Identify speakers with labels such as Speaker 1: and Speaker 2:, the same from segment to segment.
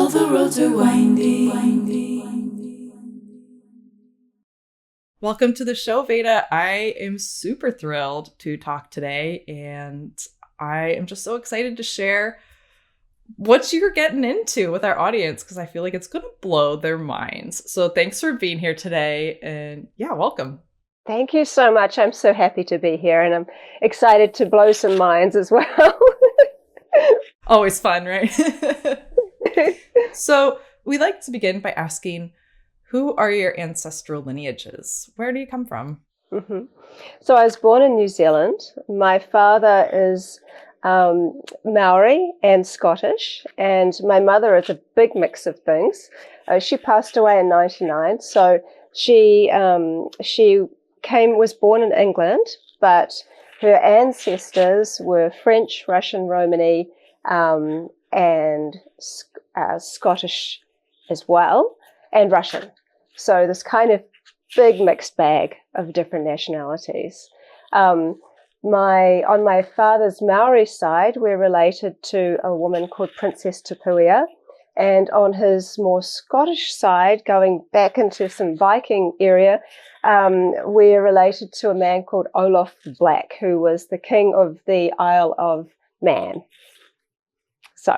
Speaker 1: All the roads are windy.
Speaker 2: Welcome to the show, Veda. I am super thrilled to talk today, and I am just so excited to share what you're getting into with our audience because I feel like it's going to blow their minds. So thanks for being here today, and yeah, welcome.
Speaker 3: Thank you so much. I'm so happy to be here, and I'm excited to blow some minds as well.
Speaker 2: Always fun, right? So we like to begin by asking, who are your ancestral lineages? Where do you come from?
Speaker 3: Mm-hmm. So I was born in New Zealand. My father is Maori and Scottish, and my mother is a big mix of things. She passed away in '99, so she was born in England, but her ancestors were French, Russian, Romani, and Scottish as well, and Russian. So this kind of big mixed bag of different nationalities. On my father's Maori side, we're related to a woman called Princess Tupuia. And on his more Scottish side, going back into some Viking area, we're related to a man called Olaf the Black, who was the king of the Isle of Man. So,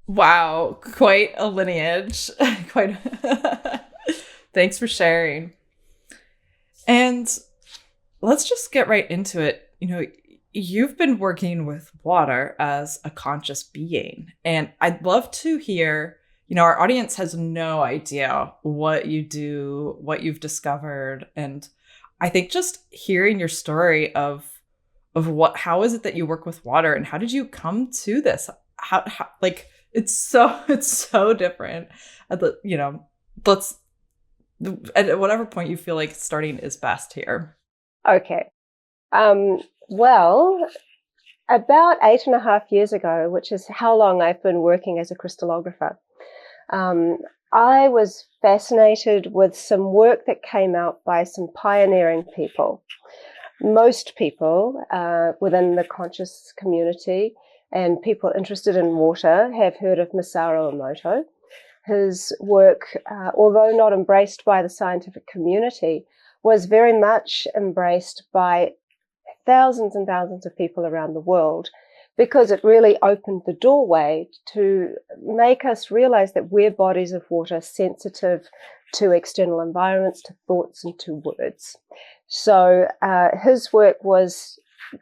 Speaker 2: wow, quite a lineage. Thanks for sharing. And let's just get right into it. You know, you've been working with water as a conscious being, and I'd love to hear, our audience has no idea what you do, what you've discovered. And I think just hearing your story of how is it that you work with water and how did you come to this? How like it's so different. Let's at whatever point you feel like starting is best here.
Speaker 3: Okay. Well, about 8.5 years ago, which is how long I've been working as a crystallographer, I was fascinated with some work that came out by some pioneering people. Most people within the conscious community and people interested in water have heard of Masaru Emoto. His work, although not embraced by the scientific community, was very much embraced by thousands and thousands of people around the world because it really opened the doorway to make us realize that we're bodies of water sensitive to external environments, to thoughts, and to words. So his work was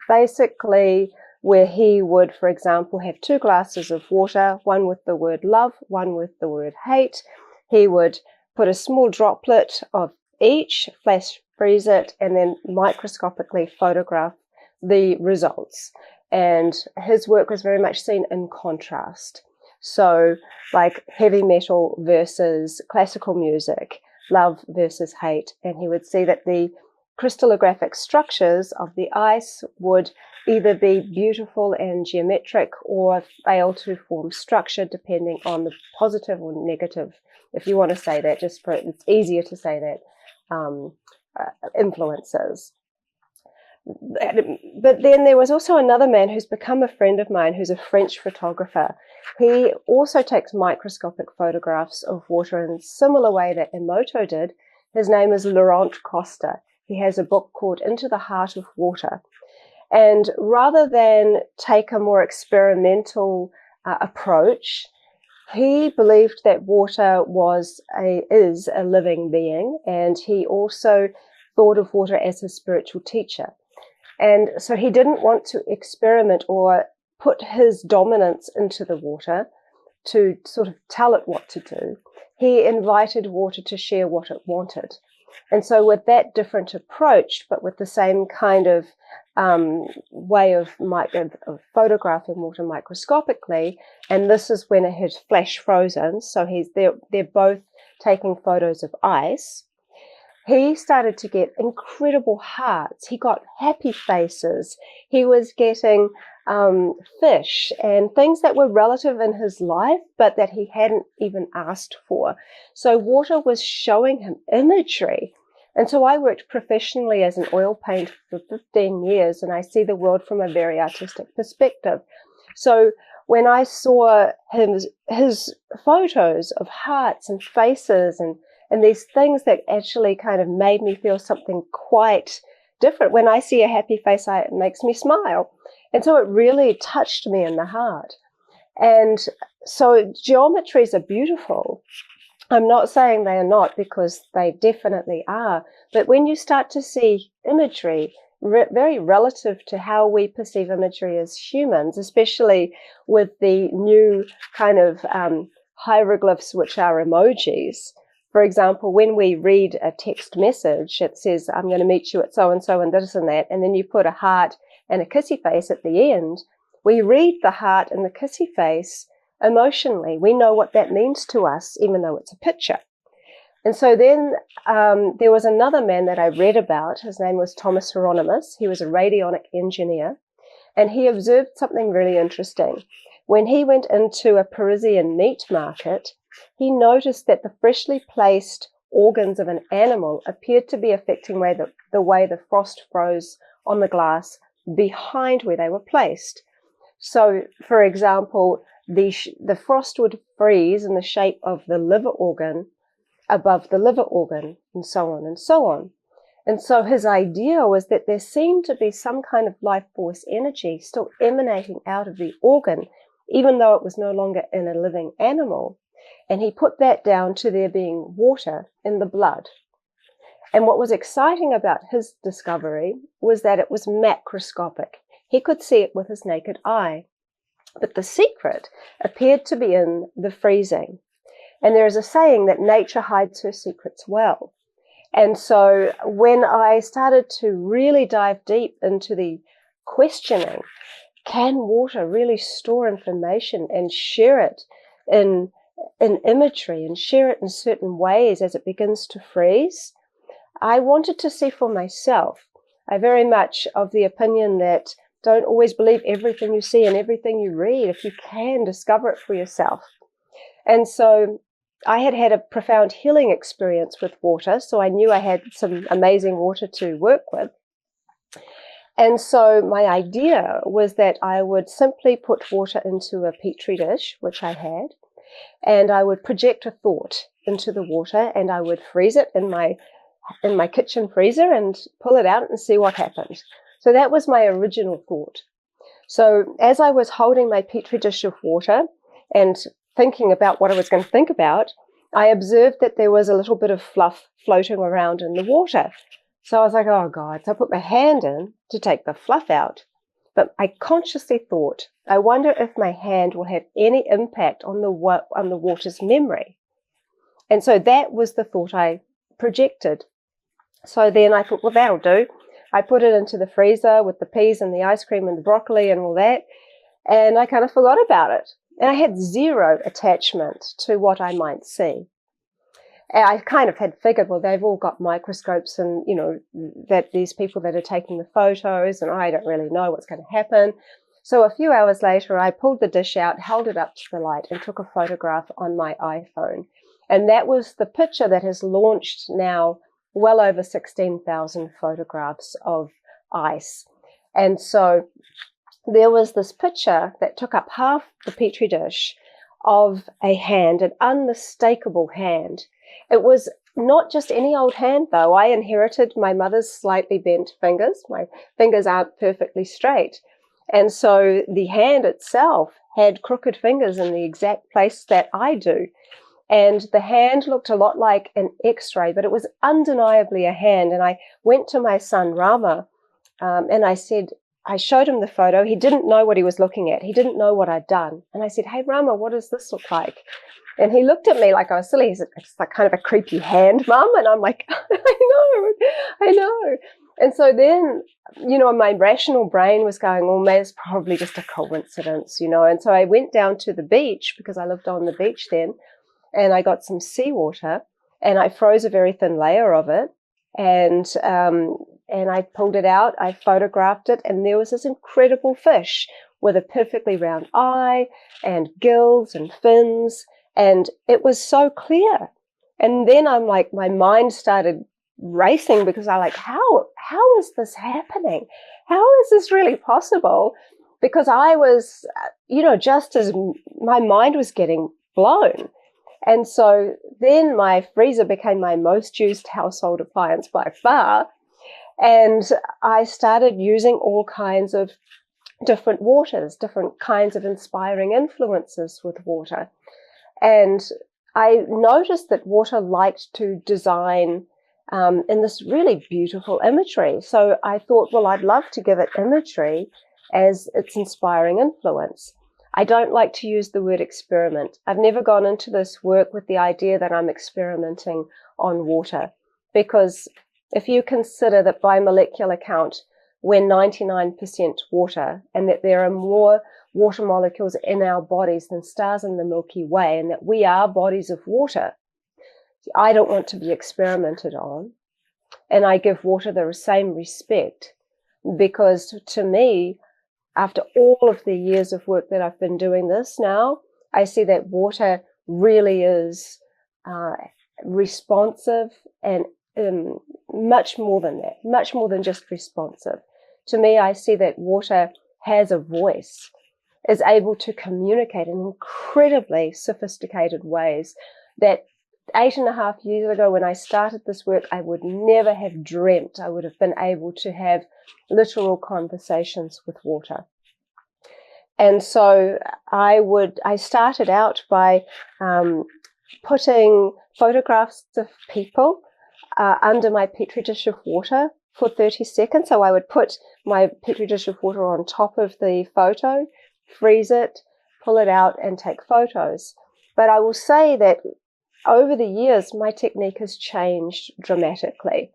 Speaker 3: basically where he would, for example, have 2 glasses of water, one with the word love, one with the word hate. He would put a small droplet of each, flash freeze it, and then microscopically photograph the results. And his work was very much seen in contrast. So like heavy metal versus classical music, love versus hate. And he would see that the crystallographic structures of the ice would either be beautiful and geometric or fail to form structure depending on the positive or negative, if you want to say that, just for it's easier to say that, influences. But then there was also another man who's become a friend of mine who's a French photographer. He also takes microscopic photographs of water in a similar way that Emoto did. His name is Laurent Costa. He has a book called Into the Heart of Water. And rather than take a more experimental approach, he believed that water is a living being, and he also thought of water as a spiritual teacher. And so he didn't want to experiment or put his dominance into the water to sort of tell it what to do. He invited water to share what it wanted. And so with that different approach, but with the same kind of way of photographing water microscopically, and this is when it had flash frozen, so they're both taking photos of ice. He started to get incredible hearts. He got happy faces. He was getting fish and things that were relative in his life, but that he hadn't even asked for. So water was showing him imagery. And so I worked professionally as an oil painter for 15 years, and I see the world from a very artistic perspective. So when I saw his photos of hearts and faces and these things that actually kind of made me feel something quite different. When I see a happy face, it makes me smile. And so it really touched me in the heart. And so geometries are beautiful. I'm not saying they are not, because they definitely are. But when you start to see imagery very relative to how we perceive imagery as humans, especially with the new kind of hieroglyphs, which are emojis. For example, when we read a text message, it says, I'm going to meet you at so-and-so and this and that, and then you put a heart and a kissy face at the end. We read the heart and the kissy face emotionally. We know what that means to us, even though it's a picture. And so then there was another man that I read about. His name was Thomas Hieronymus. He was a radionic engineer, and he observed something really interesting. When he went into a Parisian meat market, he noticed that the freshly placed organs of an animal appeared to be affecting the way the frost froze on the glass behind where they were placed. So, for example, the frost would freeze in the shape of the liver organ above the liver organ, and so on and so on. And so his idea was that there seemed to be some kind of life force energy still emanating out of the organ, even though it was no longer in a living animal. And he put that down to there being water in the blood. And what was exciting about his discovery was that it was macroscopic. He could see it with his naked eye. But the secret appeared to be in the freezing. And there is a saying that nature hides her secrets well. And so when I started to really dive deep into the questioning, can water really store information and share it in imagery and share it in certain ways as it begins to freeze? I wanted to see for myself. I'm very much of the opinion that don't always believe everything you see and everything you read. If you can, discover it for yourself. And so I had a profound healing experience with water, so I knew I had some amazing water to work with. And so my idea was that I would simply put water into a petri dish, which I had, and I would project a thought into the water, and I would freeze it in my kitchen freezer and pull it out and see what happened. So that was my original thought. So as I was holding my petri dish of water and thinking about what I was going to think about, I observed that there was a little bit of fluff floating around in the water. So I was like, oh God. So I put my hand in to take the fluff out. But I consciously thought, I wonder if my hand will have any impact on the water's memory. And so that was the thought I projected. So then I thought, well, that'll do. I put it into the freezer with the peas and the ice cream and the broccoli and all that. And I kind of forgot about it. And I had zero attachment to what I might see. And I kind of had figured, well, they've all got microscopes and, that these people that are taking the photos, and I don't really know what's going to happen. So a few hours later, I pulled the dish out, held it up to the light, and took a photograph on my iPhone. And that was the picture that has launched now well over 16,000 photographs of ice. And so there was this picture that took up half the petri dish of a hand, an unmistakable hand. It was not just any old hand, though. I inherited my mother's slightly bent fingers. My fingers aren't perfectly straight. And so the hand itself had crooked fingers in the exact place that I do. And the hand looked a lot like an X-ray, but it was undeniably a hand. And I went to my son, Rama, and I showed him the photo. He didn't know what he was looking at. He didn't know what I'd done. And I said, hey, Rama, what does this look like? And he looked at me like I was silly. He said, it's like kind of a creepy hand, Mum. And I'm like, I know. And so then, my rational brain was going, well, man, it's probably just a coincidence, And so I went down to the beach because I lived on the beach then. And I got some seawater and I froze a very thin layer of it. And I pulled it out, I photographed it, and there was this incredible fish with a perfectly round eye and gills and fins. And it was so clear. And then I'm like, my mind started racing because I like, how is this happening? How is this really possible? because I was, just as my mind was getting blown. And so then my freezer became my most used household appliance by far. And I started using all kinds of different waters, different kinds of inspiring influences with water. And I noticed that water liked to design in this really beautiful imagery. So I thought, well, I'd love to give it imagery as its inspiring influence. I don't like to use the word experiment. I've never gone into this work with the idea that I'm experimenting on water, because if you consider that by molecular count, we're 99% water, and that there are more water molecules in our bodies than stars in the Milky Way, and that we are bodies of water, I don't want to be experimented on. And I give water the same respect, because to me, after all of the years of work that I've been doing this now, I see that water really is responsive, and much more than that, much more than just responsive. To me, I see that water has a voice, is able to communicate in incredibly sophisticated ways that 8.5 years ago, when I started this work, I would never have dreamt I would have been able to have literal conversations with water. And so I started out by putting photographs of people under my petri dish of water for 30 seconds. So I would put my petri dish of water on top of the photo, freeze it, pull it out, and take photos. But I will say that over the years, my technique has changed dramatically.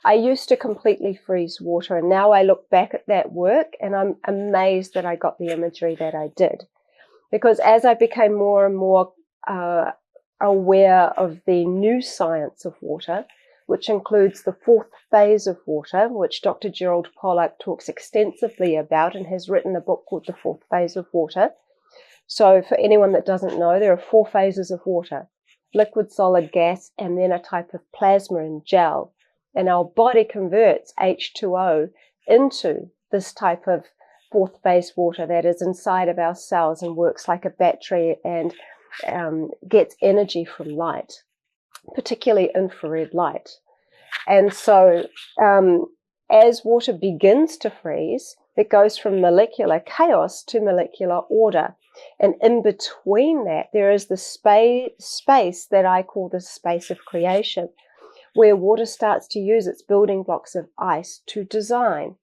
Speaker 3: I used to completely freeze water, and now I look back at that work and I'm amazed that I got the imagery that I did. Because as I became more and more aware of the new science of water, which includes the fourth phase of water, which Dr. Gerald Pollack talks extensively about and has written a book called The Fourth Phase of Water. So for anyone that doesn't know, there are 4 phases of water: liquid, solid, gas, and then a type of plasma and gel. And our body converts H2O into this type of fourth phase water that is inside of our cells and works like a battery and gets energy from light, particularly infrared light. And so as water begins to freeze, it goes from molecular chaos to molecular order. And in between that, there is the space that I call the space of creation, where water starts to use its building blocks of ice to design.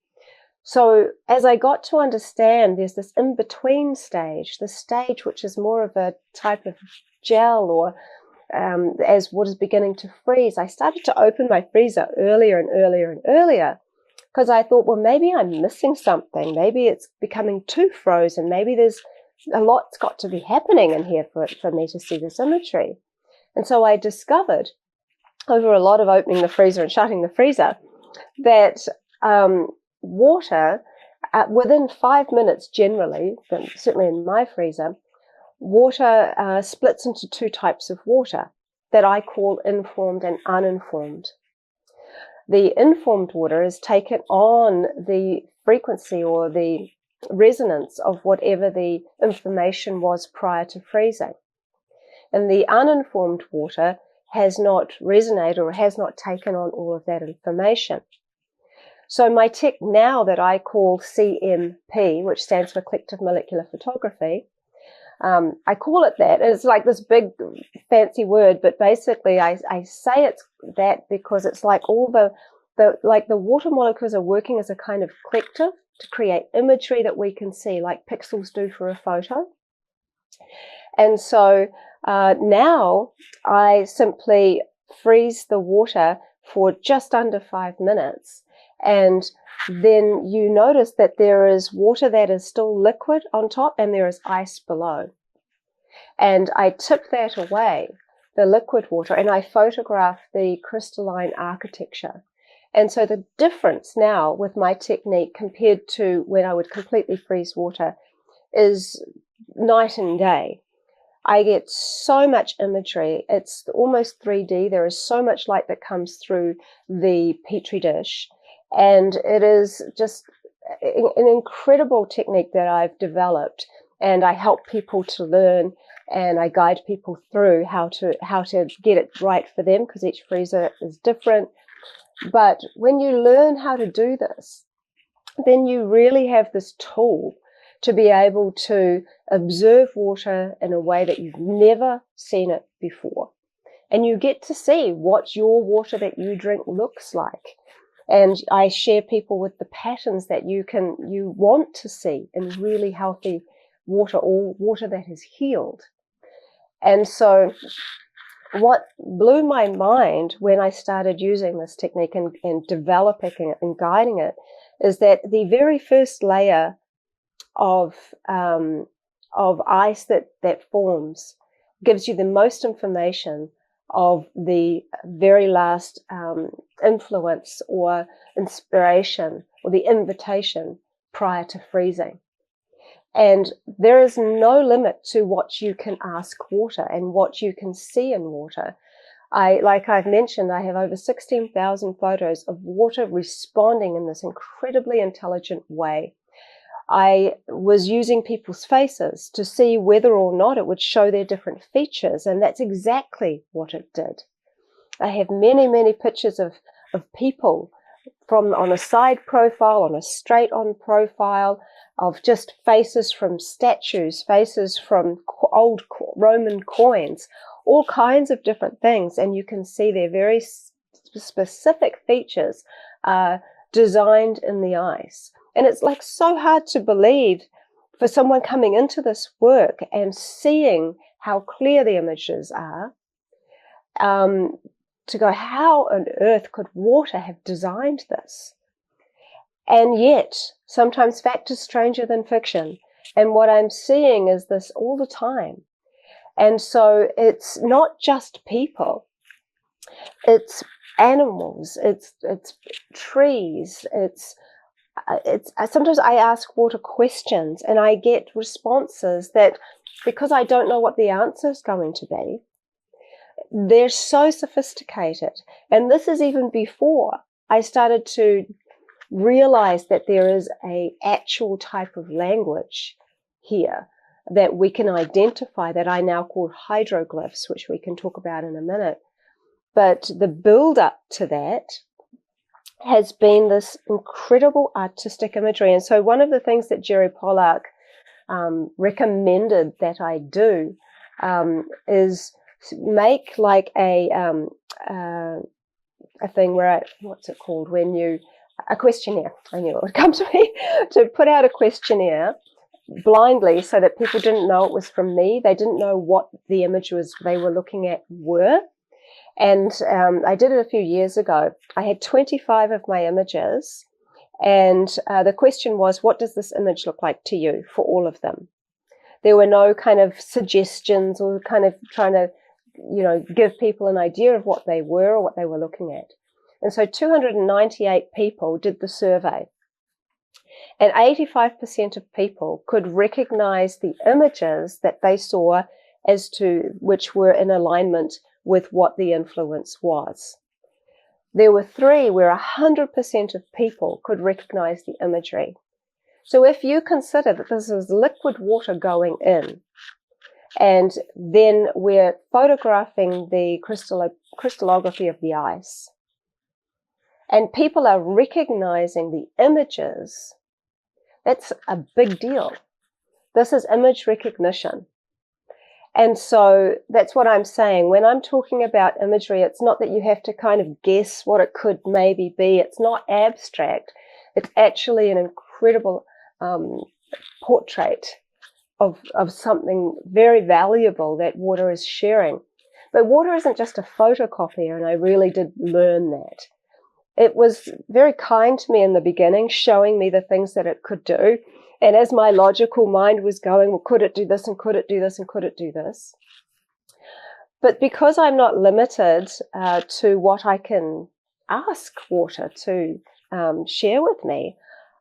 Speaker 3: So as I got to understand, there's this in-between stage, the stage which is more of a type of gel, or as water's beginning to freeze, I started to open my freezer earlier and earlier and earlier, because I thought, well, maybe I'm missing something. Maybe it's becoming too frozen. Maybe there's a lot's got to be happening in here for me to see this imagery. And so I discovered, over a lot of opening the freezer and shutting the freezer, that water, within 5 minutes generally, but certainly in my freezer, water splits into 2 types of water that I call informed and uninformed. The informed water is taken on the frequency or the resonance of whatever the information was prior to freezing. And the uninformed water has not resonated or has not taken on all of that information. So my tech now that I call CMP, which stands for Collective Molecular Photography, I call it that. It's like this big fancy word, but basically I say it's that because it's like all the water molecules are working as a kind of collective to create imagery that we can see, like pixels do for a photo. And so now I simply freeze the water for just under 5 minutes, and then you notice that there is water that is still liquid on top and there is ice below. And I tip that away, the liquid water, and I photograph the crystalline architecture. And so the difference now with my technique compared to when I would completely freeze water is night and day. I get so much imagery. It's almost 3D. There is so much light that comes through the petri dish. And it is just an incredible technique that I've developed, and I help people to learn, and I guide people through how to get it right for them, because each freezer is different. But when you learn how to do this, then you really have this tool to be able to observe water in a way that you've never seen it before. And you get to see what your water that you drink looks like. And I share people with the patterns that you want to see in really healthy water, or water that is healed. And so what blew my mind when I started using this technique and developing it and guiding it is that the very first layer of ice that forms gives you the most information of the very last influence or inspiration or the invitation prior to freezing. And there is no limit to what you can ask water and what you can see in water. Like I've mentioned, I have over 16,000 photos of water responding in this incredibly intelligent way. I was using people's faces to see whether or not it would show their different features, and that's exactly what it did. I have many, many pictures of people on a side profile, on a straight on profile, of just faces from statues, faces from old Roman coins, all kinds of different things. And you can see their very specific features designed in the ice. And it's like so hard to believe for someone coming into this work and seeing how clear the images are, to go, how on earth could water have designed this? And yet, sometimes fact is stranger than fiction. And what I'm seeing is this all the time. And so it's not just people. It's animals. It's trees. It's sometimes I ask water questions and I get responses that, because I don't know what the answer is going to be, they're so sophisticated. And this is even before I started to realize that there is an actual type of language here that we can identify, that I now call hydroglyphs, which we can talk about in a minute. But the build up to that has been this incredible artistic imagery. And so one of the things that Jerry Pollack recommended that I do is make like a thing where what's it called, when you a questionnaire. I knew it would come to me. To put out a questionnaire blindly, so that people didn't know it was from me. They didn't know what the images they were looking at were. And I did it a few years ago. I had 25 of my images, and the question was, what does this image look like to you, for all of them? There were no kind of suggestions or kind of trying to, give people an idea of what they were or what they were looking at. And so 298 people did the survey, and 85% of people could recognize the images that they saw as to which were in alignment with what the influence was. There were 3 where 100% of people could recognize the imagery. So if you consider that this is liquid water going in, and then we're photographing the crystallography of the ice, and people are recognizing the images, that's a big deal. This is image recognition. And so that's what I'm saying. When I'm talking about imagery, it's not that you have to kind of guess what it could maybe be. It's not abstract. It's actually an incredible portrait of something very valuable that water is sharing. But water isn't just a photocopier, and I really did learn that. It was very kind to me in the beginning, showing me the things that it could do. And as my logical mind was going, well, could it do this, and could it do this, and could it do this? But because I'm not limited to what I can ask water to share with me,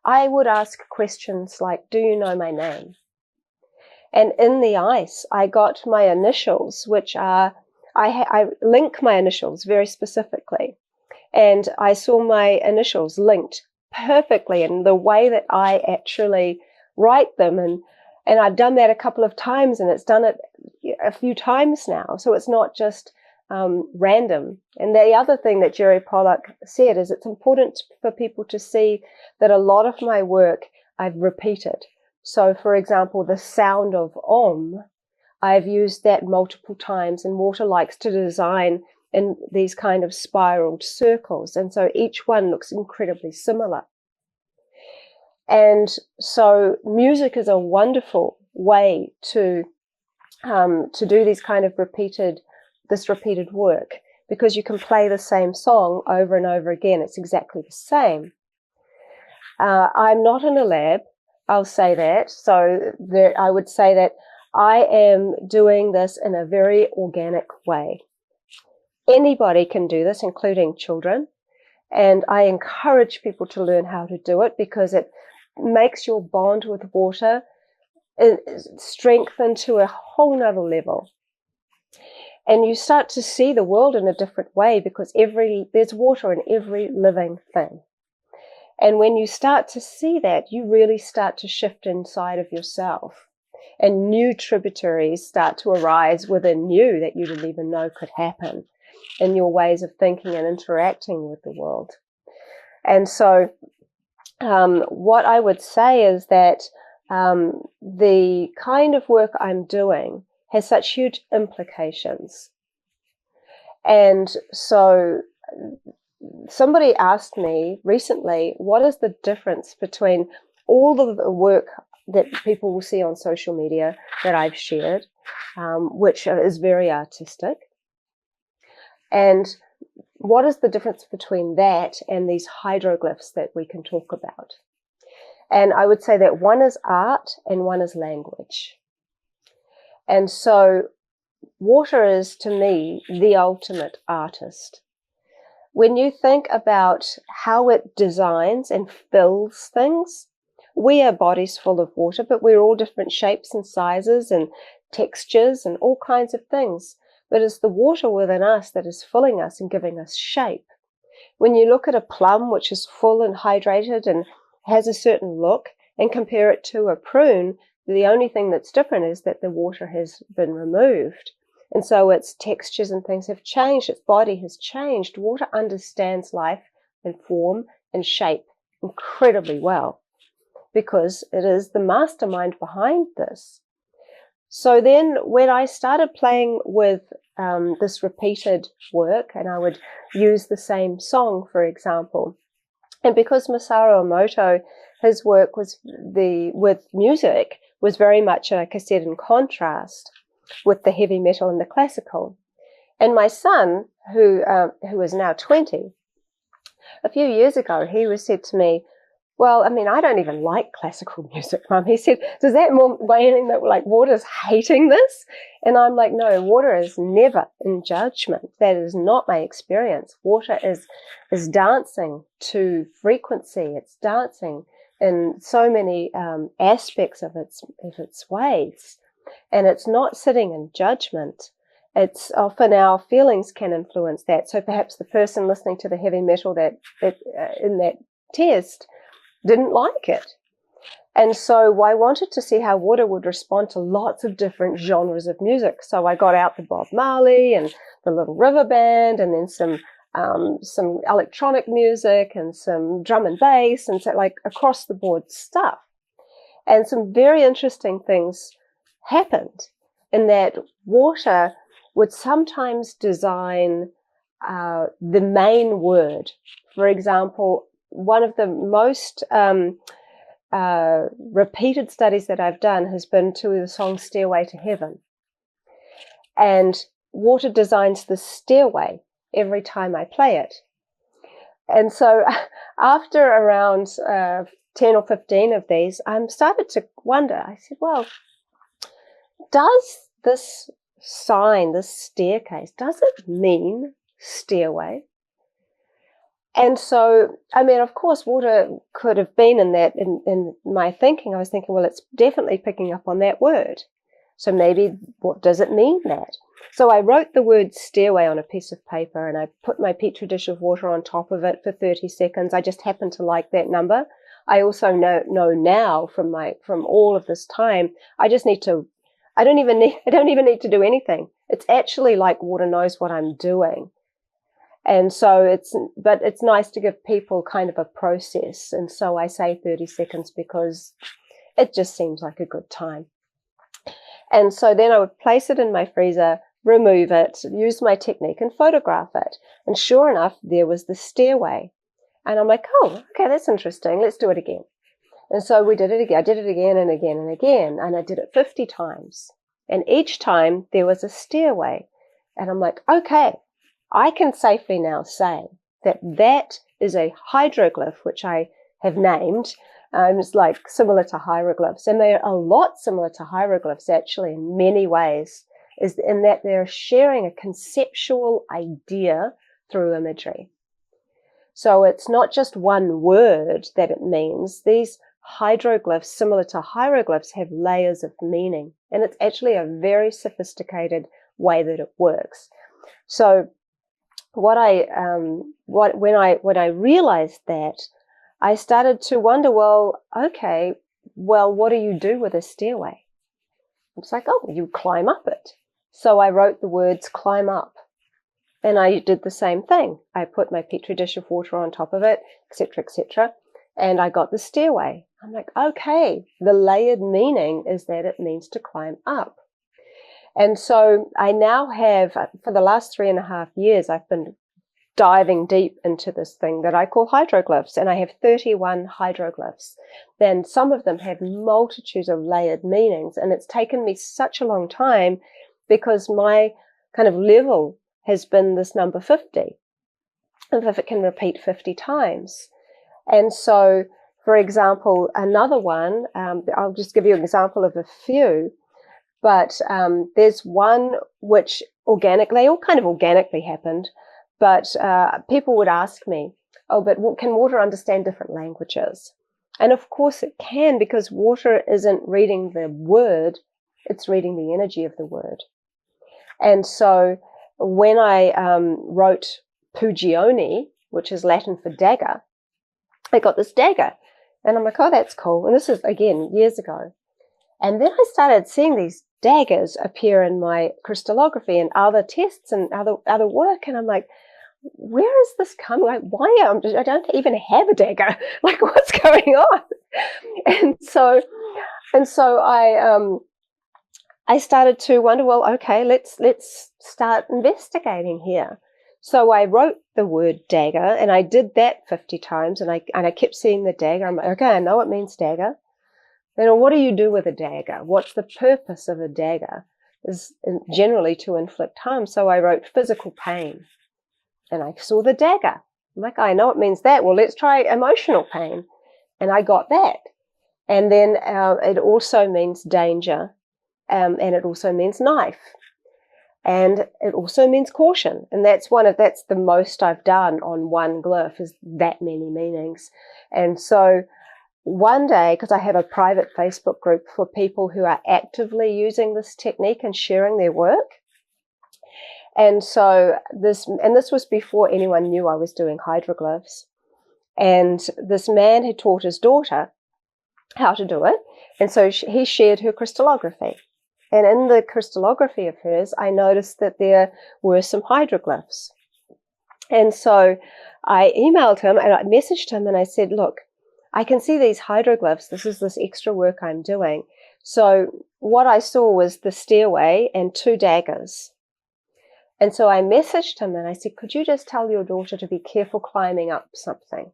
Speaker 3: I would ask questions like, do you know my name? And in the ice, I got my initials, which are, I link my initials very specifically. And I saw my initials linked perfectly in the way that I actually write them. And I've done that a couple of times, and it's done it a few times now. So it's not just random. And the other thing that Jerry Pollack said is it's important for people to see that a lot of my work I've repeated. So, for example, the sound of Om, I've used that multiple times, and water likes to design in these kind of spiraled circles. And so each one looks incredibly similar. And so music is a wonderful way to do these kind of repeated work, because you can play the same song over and over again. It's exactly the same. I'm not in a lab, I'll say that. So I would say that I am doing this in a very organic way. Anybody can do this, including children. And I encourage people to learn how to do it, because it makes your bond with water strengthen to a whole nother level. And you start to see the world in a different way, because there's water in every living thing. And when you start to see that, you really start to shift inside of yourself. And new tributaries start to arise within you that you didn't even know could happen in your ways of thinking and interacting with the world. And so what I would say is that the kind of work I'm doing has such huge implications. And so somebody asked me recently, what is the difference between all of the work that people will see on social media that I've shared, which is very artistic, and what is the difference between that and these hydroglyphs that we can talk about? And I would say that one is art and one is language. And so water is, to me, the ultimate artist. When you think about how it designs and fills things, we are bodies full of water, but we're all different shapes and sizes and textures and all kinds of things. But it's the water within us that is filling us and giving us shape. When you look at a plum, which is full and hydrated and has a certain look, and compare it to a prune, the only thing that's different is that the water has been removed. And so its textures and things have changed. Its body has changed. Water understands life and form and shape incredibly well, because it is the mastermind behind this. So then when I started playing with this repeated work, and I would use the same song, for example, and because Masaru Emoto, his work with music was very much, like I said, in contrast with the heavy metal and the classical. And my son, who is now 20, a few years ago, he said to me, well, I mean, I don't even like classical music, Mum. He said, does that mean that like water's hating this? And I'm like, no, water is never in judgment. That is not my experience. Water is dancing to frequency. It's dancing in so many aspects of its ways. And it's not sitting in judgment. It's often our feelings can influence that. So perhaps the person listening to the heavy metal that in that test didn't like it. And so I wanted to see how water would respond to lots of different genres of music. So I got out the Bob Marley and the Little River Band, and then some electronic music and some drum and bass, and so like across the board stuff. And some very interesting things happened in that water would sometimes design the main word. For example, one of the most repeated studies that I've done has been to the song Stairway to Heaven. And water designs the stairway every time I play it. And so after around 10 or 15 of these, I started to wonder. I said, well, does this sign, this staircase, does it mean stairway? And so, I mean, of course, water could have been in that, in my thinking. I was thinking, well, it's definitely picking up on that word. So maybe, what does it mean that? So I wrote the word stairway on a piece of paper and I put my petri dish of water on top of it for 30 seconds. I just happened to like that number. I also know now from all of this time, I don't even need to do anything. It's actually like water knows what I'm doing. And so it's nice to give people kind of a process. And so I say 30 seconds because it just seems like a good time. And so then I would place it in my freezer, remove it, use my technique and photograph it. And sure enough, there was the stairway. And I'm like, oh, okay, that's interesting. Let's do it again. And so we did it again. I did it again and again and again. And I did it 50 times. And each time there was a stairway. And I'm like, okay, I can safely now say that is a hydroglyph, which I have named. It's like similar to hieroglyphs. And they're a lot similar to hieroglyphs, actually, in many ways, is in that they're sharing a conceptual idea through imagery. So it's not just one word that it means. These hydroglyphs, similar to hieroglyphs, have layers of meaning. And it's actually a very sophisticated way that it works. So when I realized that, I started to wonder, well, what do you do with a stairway? It's like, oh, you climb up it. So I wrote the words climb up. And I did the same thing. I put my petri dish of water on top of it, etc., and I got the stairway. I'm like, okay, the layered meaning is that it means to climb up. And so I now have, for the last 3.5 years, I've been diving deep into this thing that I call hydroglyphs, and I have 31 hydroglyphs. Then some of them have multitudes of layered meanings, and it's taken me such a long time because my kind of level has been this number 50, and if it can repeat 50 times. And so, for example, another one, I'll just give you an example of a few, but there's one which organically happened, but people would ask me, oh, but can water understand different languages? And of course it can, because water isn't reading the word, it's reading the energy of the word. And so when I wrote Pugione, which is Latin for dagger, I got this dagger. And I'm like, oh, that's cool. And this is, again, years ago. And then I started seeing these daggers appear in my crystallography and other tests and other work. And I'm like, where is this coming? Like, I don't even have a dagger. Like, what's going on? And so I started to wonder, well, okay, let's start investigating here. So I wrote the word dagger, and I did that 50 times, and I kept seeing the dagger. I'm like, okay, I know it means dagger. Then what do you do with a dagger? What's the purpose of a dagger? Is generally to inflict harm. So I wrote physical pain, and I saw the dagger. I'm like, I know it means that. Well, let's try emotional pain, and I got that. And then it also means danger, and it also means knife. And it also means caution. And that's the most I've done on one glyph, is that many meanings. And so one day, because I have a private Facebook group for people who are actively using this technique and sharing their work. And so this was before anyone knew I was doing hydroglyphs. And this man had taught his daughter how to do it. And so he shared her crystallography. And in the crystallography of hers, I noticed that there were some hydroglyphs. And so I emailed him and I messaged him and I said, look, I can see these hydroglyphs. This is this extra work I'm doing. So what I saw was the stairway and 2 daggers. And so I messaged him and I said, could you just tell your daughter to be careful climbing up something?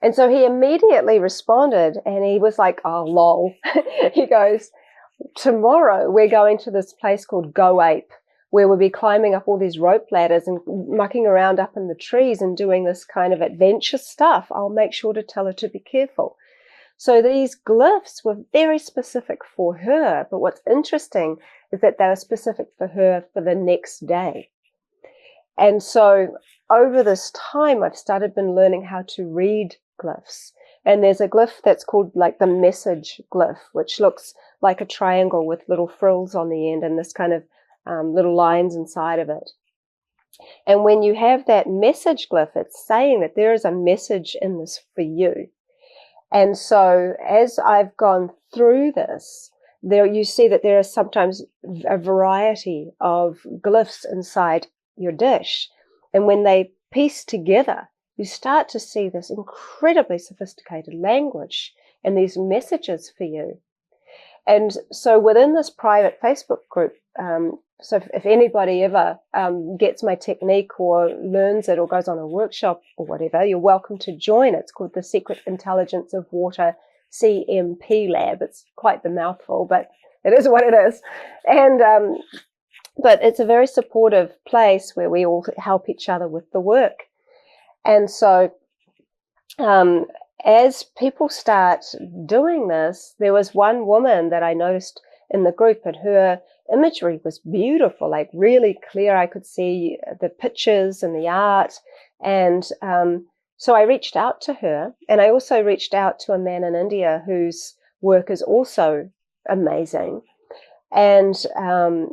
Speaker 3: And so he immediately responded and he was like, oh, lol. He goes, tomorrow we're going to this place called Go Ape, where we'll be climbing up all these rope ladders and mucking around up in the trees and doing this kind of adventure stuff. I'll make sure to tell her to be careful. So these glyphs were very specific for her, but what's interesting is that they were specific for her for the next day. And so over this time, I've been learning how to read glyphs. And there's a glyph that's called like the message glyph, which looks like a triangle with little frills on the end and this kind of little lines inside of it. And when you have that message glyph, it's saying that there is a message in this for you. And so as I've gone through this, there you see that there is sometimes a variety of glyphs inside your dish. And when they piece together, you start to see this incredibly sophisticated language and these messages for you. And so within this private Facebook group, so if anybody ever gets my technique or learns it or goes on a workshop or whatever, you're welcome to join. It's called the Secret Intelligence of Water CMP Lab. It's quite the mouthful, but it is what it is. And but it's a very supportive place where we all help each other with the work. And so as people start doing this, there was one woman that I noticed in the group, and her imagery was beautiful, like really clear. I could see the pictures and the art. And so I reached out to her, and I also reached out to a man in India whose work is also amazing. And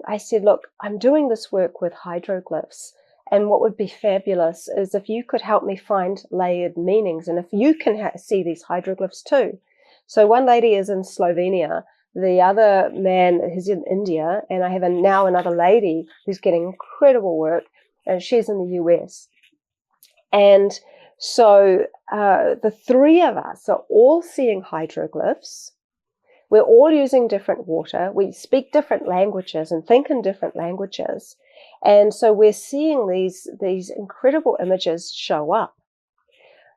Speaker 3: I said, look, I'm doing this work with hydroglyphs. And what would be fabulous is if you could help me find layered meanings, and if you can see these hydroglyphs too. So one lady is in Slovenia, the other man is in India, and I have now another lady who's getting incredible work, and she's in the US. And so the three of us are all seeing hydroglyphs. We're all using different water. We speak different languages and think in different languages. And so we're seeing these incredible images show up.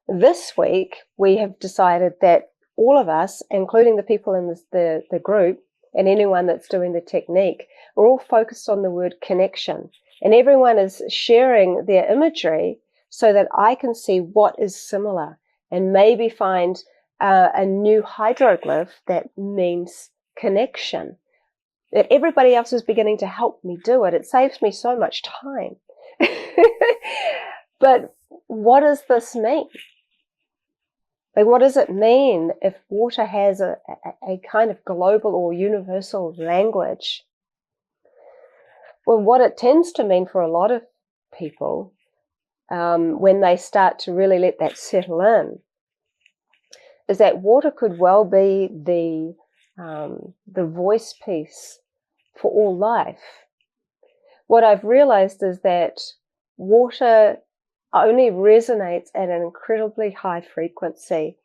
Speaker 3: This week, we have decided that all of us, including the people in the group and anyone that's doing the technique, are all focused on the word connection. And everyone is sharing their imagery so that I can see what is similar and maybe find a new hydroglyph that means connection. That everybody else is beginning to help me do it. It saves me so much time. But what does this mean? Like, what does it mean if water has a kind of global or universal language? Well, what it tends to mean for a lot of people when they start to really let that settle in is that water could well be the voice piece for all life. What I've realized is that water only resonates at an incredibly high frequency.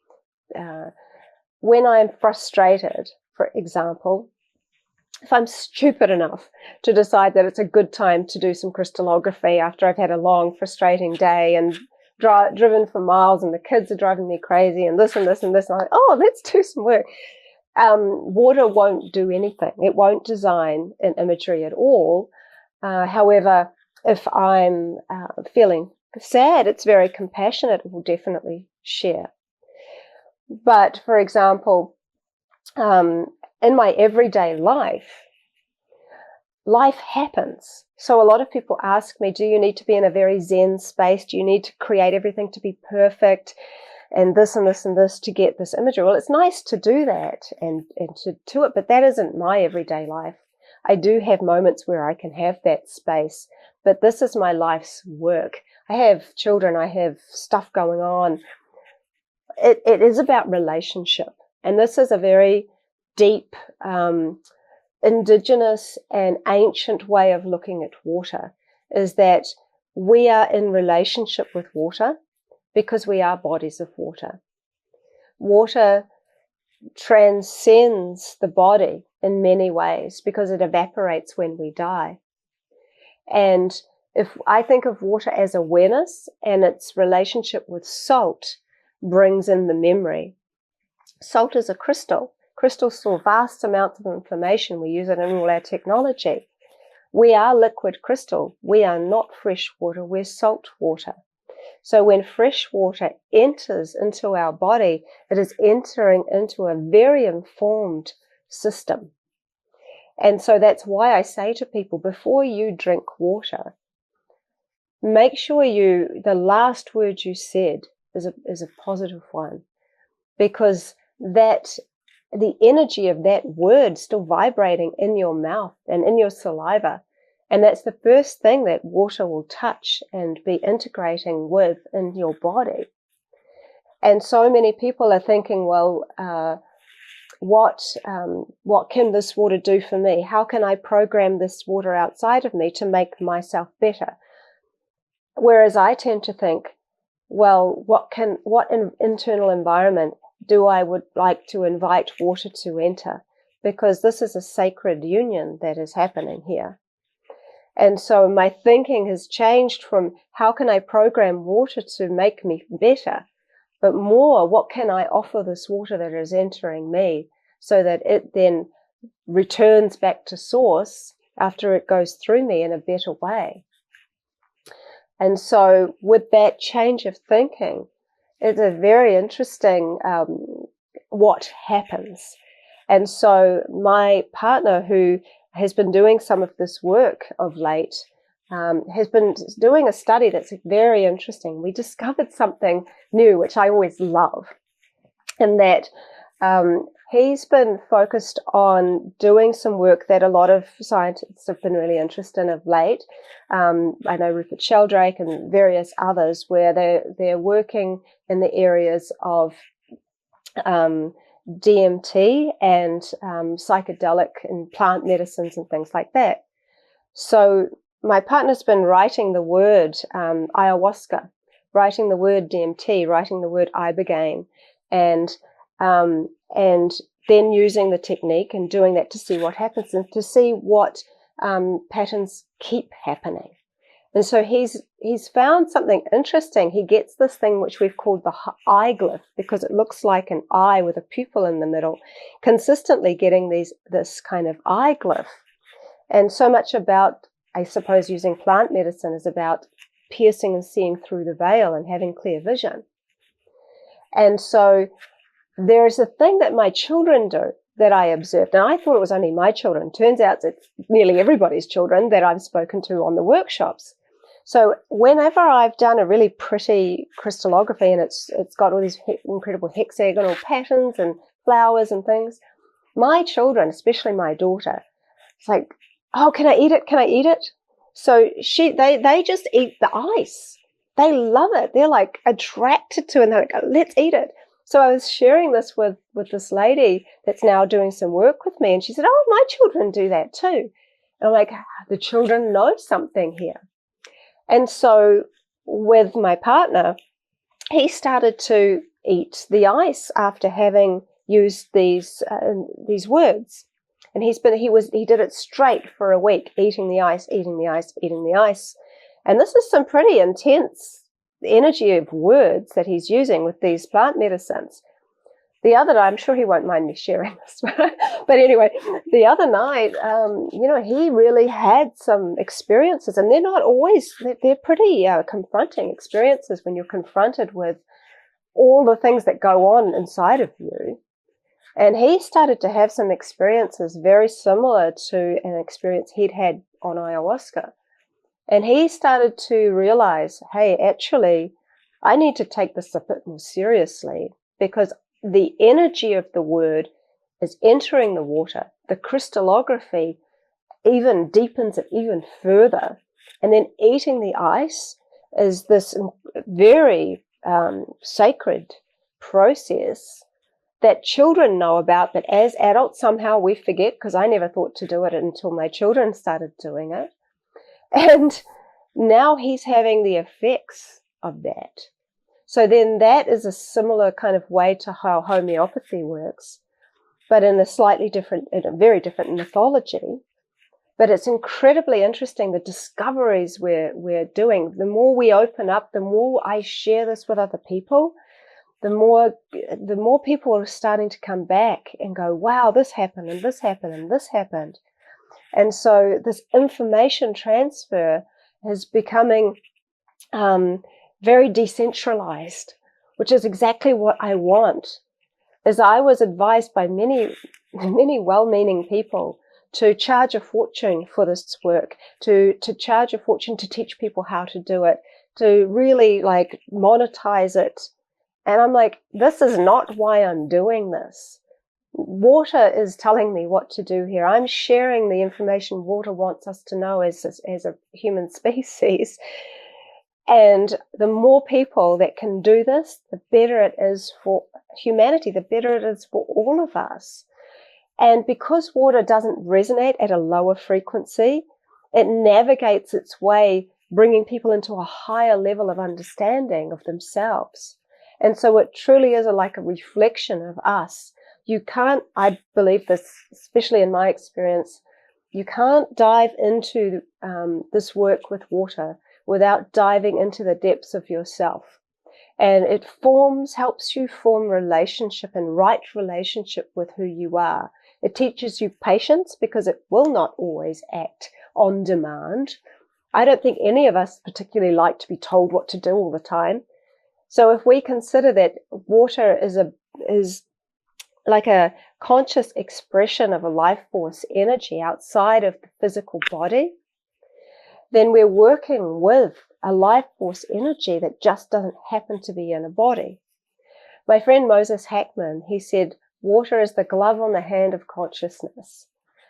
Speaker 3: When I'm frustrated, for example, if I'm stupid enough to decide that it's a good time to do some crystallography after I've had a long, frustrating day and driven for miles and the kids are driving me crazy and this and this and this, and I'm like, oh, let's do some work. Water won't do anything. It won't design an imagery at all. However, if I'm feeling sad, it's very compassionate. It will definitely share. But for example, in my everyday life happens. So a lot of people ask me, do you need to be in a very Zen space? Do you need to create everything to be perfect and this and this and this to get this imagery? Well, it's nice to do that and to do it, but that isn't my everyday life. I do have moments where I can have that space, but this is my life's work. I have children, I have stuff going on. It is about relationship. And this is a very deep, indigenous and ancient way of looking at water, is that we are in relationship with water because we are bodies of water. Water transcends the body in many ways because it evaporates when we die. And if I think of water as awareness, and its relationship with salt brings in the memory. Salt is a crystal. Crystals store vast amounts of information. We use it in all our technology. We are liquid crystal. We are not fresh water. We're salt water. So when fresh water enters into our body, it is entering into a very informed system. And so that's why I say to people, before you drink water, make sure the last word you said is a positive one. because the energy of that word still vibrating in your mouth and in your saliva. And that's the first thing that water will touch and be integrating with in your body. And so many people are thinking, well, what can this water do for me? How can I program this water outside of me to make myself better? Whereas I tend to think, well, what internal environment would like to invite water to enter? Because this is a sacred union that is happening here. And so my thinking has changed from how can I program water to make me better, but more, what can I offer this water that is entering me so that it then returns back to source after it goes through me in a better way. And so with that change of thinking, it's a very interesting what happens. And so my partner, who has been doing some of this work of late, has been doing a study that's very interesting. We discovered something new, which I always love, in that he's been focused on doing some work that a lot of scientists have been really interested in of late. I know Rupert Sheldrake and various others, where they're working in the areas of DMT and psychedelic and plant medicines and things like that. So my partner's been writing the word ayahuasca, writing the word DMT, writing the word ibogaine, and then using the technique and doing that to see what happens and to see what patterns keep happening. And so he's found something interesting. He gets this thing which we've called the eye glyph, because it looks like an eye with a pupil in the middle, consistently getting this kind of eye glyph. And so much about, I suppose, using plant medicine is about piercing and seeing through the veil and having clear vision. And so there's a thing that my children do that I observed, and I thought it was only my children. Turns out it's nearly everybody's children that I've spoken to on the workshops. So whenever I've done a really pretty crystallography and it's got all these incredible hexagonal patterns and flowers and things, my children, especially my daughter, it's like, oh, can I eat it? Can I eat it? So they just eat the ice. They love it. They're like attracted to it, and they're like, let's eat it. So I was sharing this with this lady that's now doing some work with me, and she said, oh, my children do that too. And I'm like, the children know something here. And so with my partner, he started to eat the ice after having used these words. And he did it straight for a week, eating the ice, eating the ice, eating the ice. And this is some pretty intense energy of words that he's using with these plant medicines. The other night, I'm sure he won't mind me sharing this, but anyway, the other night, he really had some experiences, and they're not always, they're pretty confronting experiences when you're confronted with all the things that go on inside of you. And he started to have some experiences very similar to an experience he'd had on ayahuasca. And he started to realize, hey, actually, I need to take this a bit more seriously, because the energy of the word is entering the water. The crystallography even deepens it even further. And then eating the ice is this very sacred process that children know about, but as adults somehow we forget, because I never thought to do it until my children started doing it. And now he's having the effects of that. So then that is a similar kind of way to how homeopathy works, but in a very different mythology. But it's incredibly interesting, the discoveries we're doing. The more we open up, the more I share this with other people, the more people are starting to come back and go, wow, this happened and this happened and this happened. And so this information transfer is becoming very decentralized, which is exactly what I want. As I was advised by many well-meaning people to charge a fortune for this work, to charge a fortune to teach people how to do it, to really like monetize it And I'm like, this is not why I'm doing this. Water is telling me what to do here. I'm sharing the information water wants us to know as a human species. And the more people that can do this, the better it is for humanity, the better it is for all of us. And because water doesn't resonate at a lower frequency, it navigates its way, bringing people into a higher level of understanding of themselves. And so it truly is like a reflection of us. You can't, I believe this, especially in my experience, you can't dive into this work with water without diving into the depths of yourself. And it helps you form relationship and right relationship with who you are. It teaches you patience because it will not always act on demand. I don't think any of us particularly like to be told what to do all the time. So if we consider that water is like a conscious expression of a life force energy outside of the physical body, then we're working with a life force energy that just doesn't happen to be in a body. My friend Moses Hackman, he said, water is the glove on the hand of consciousness.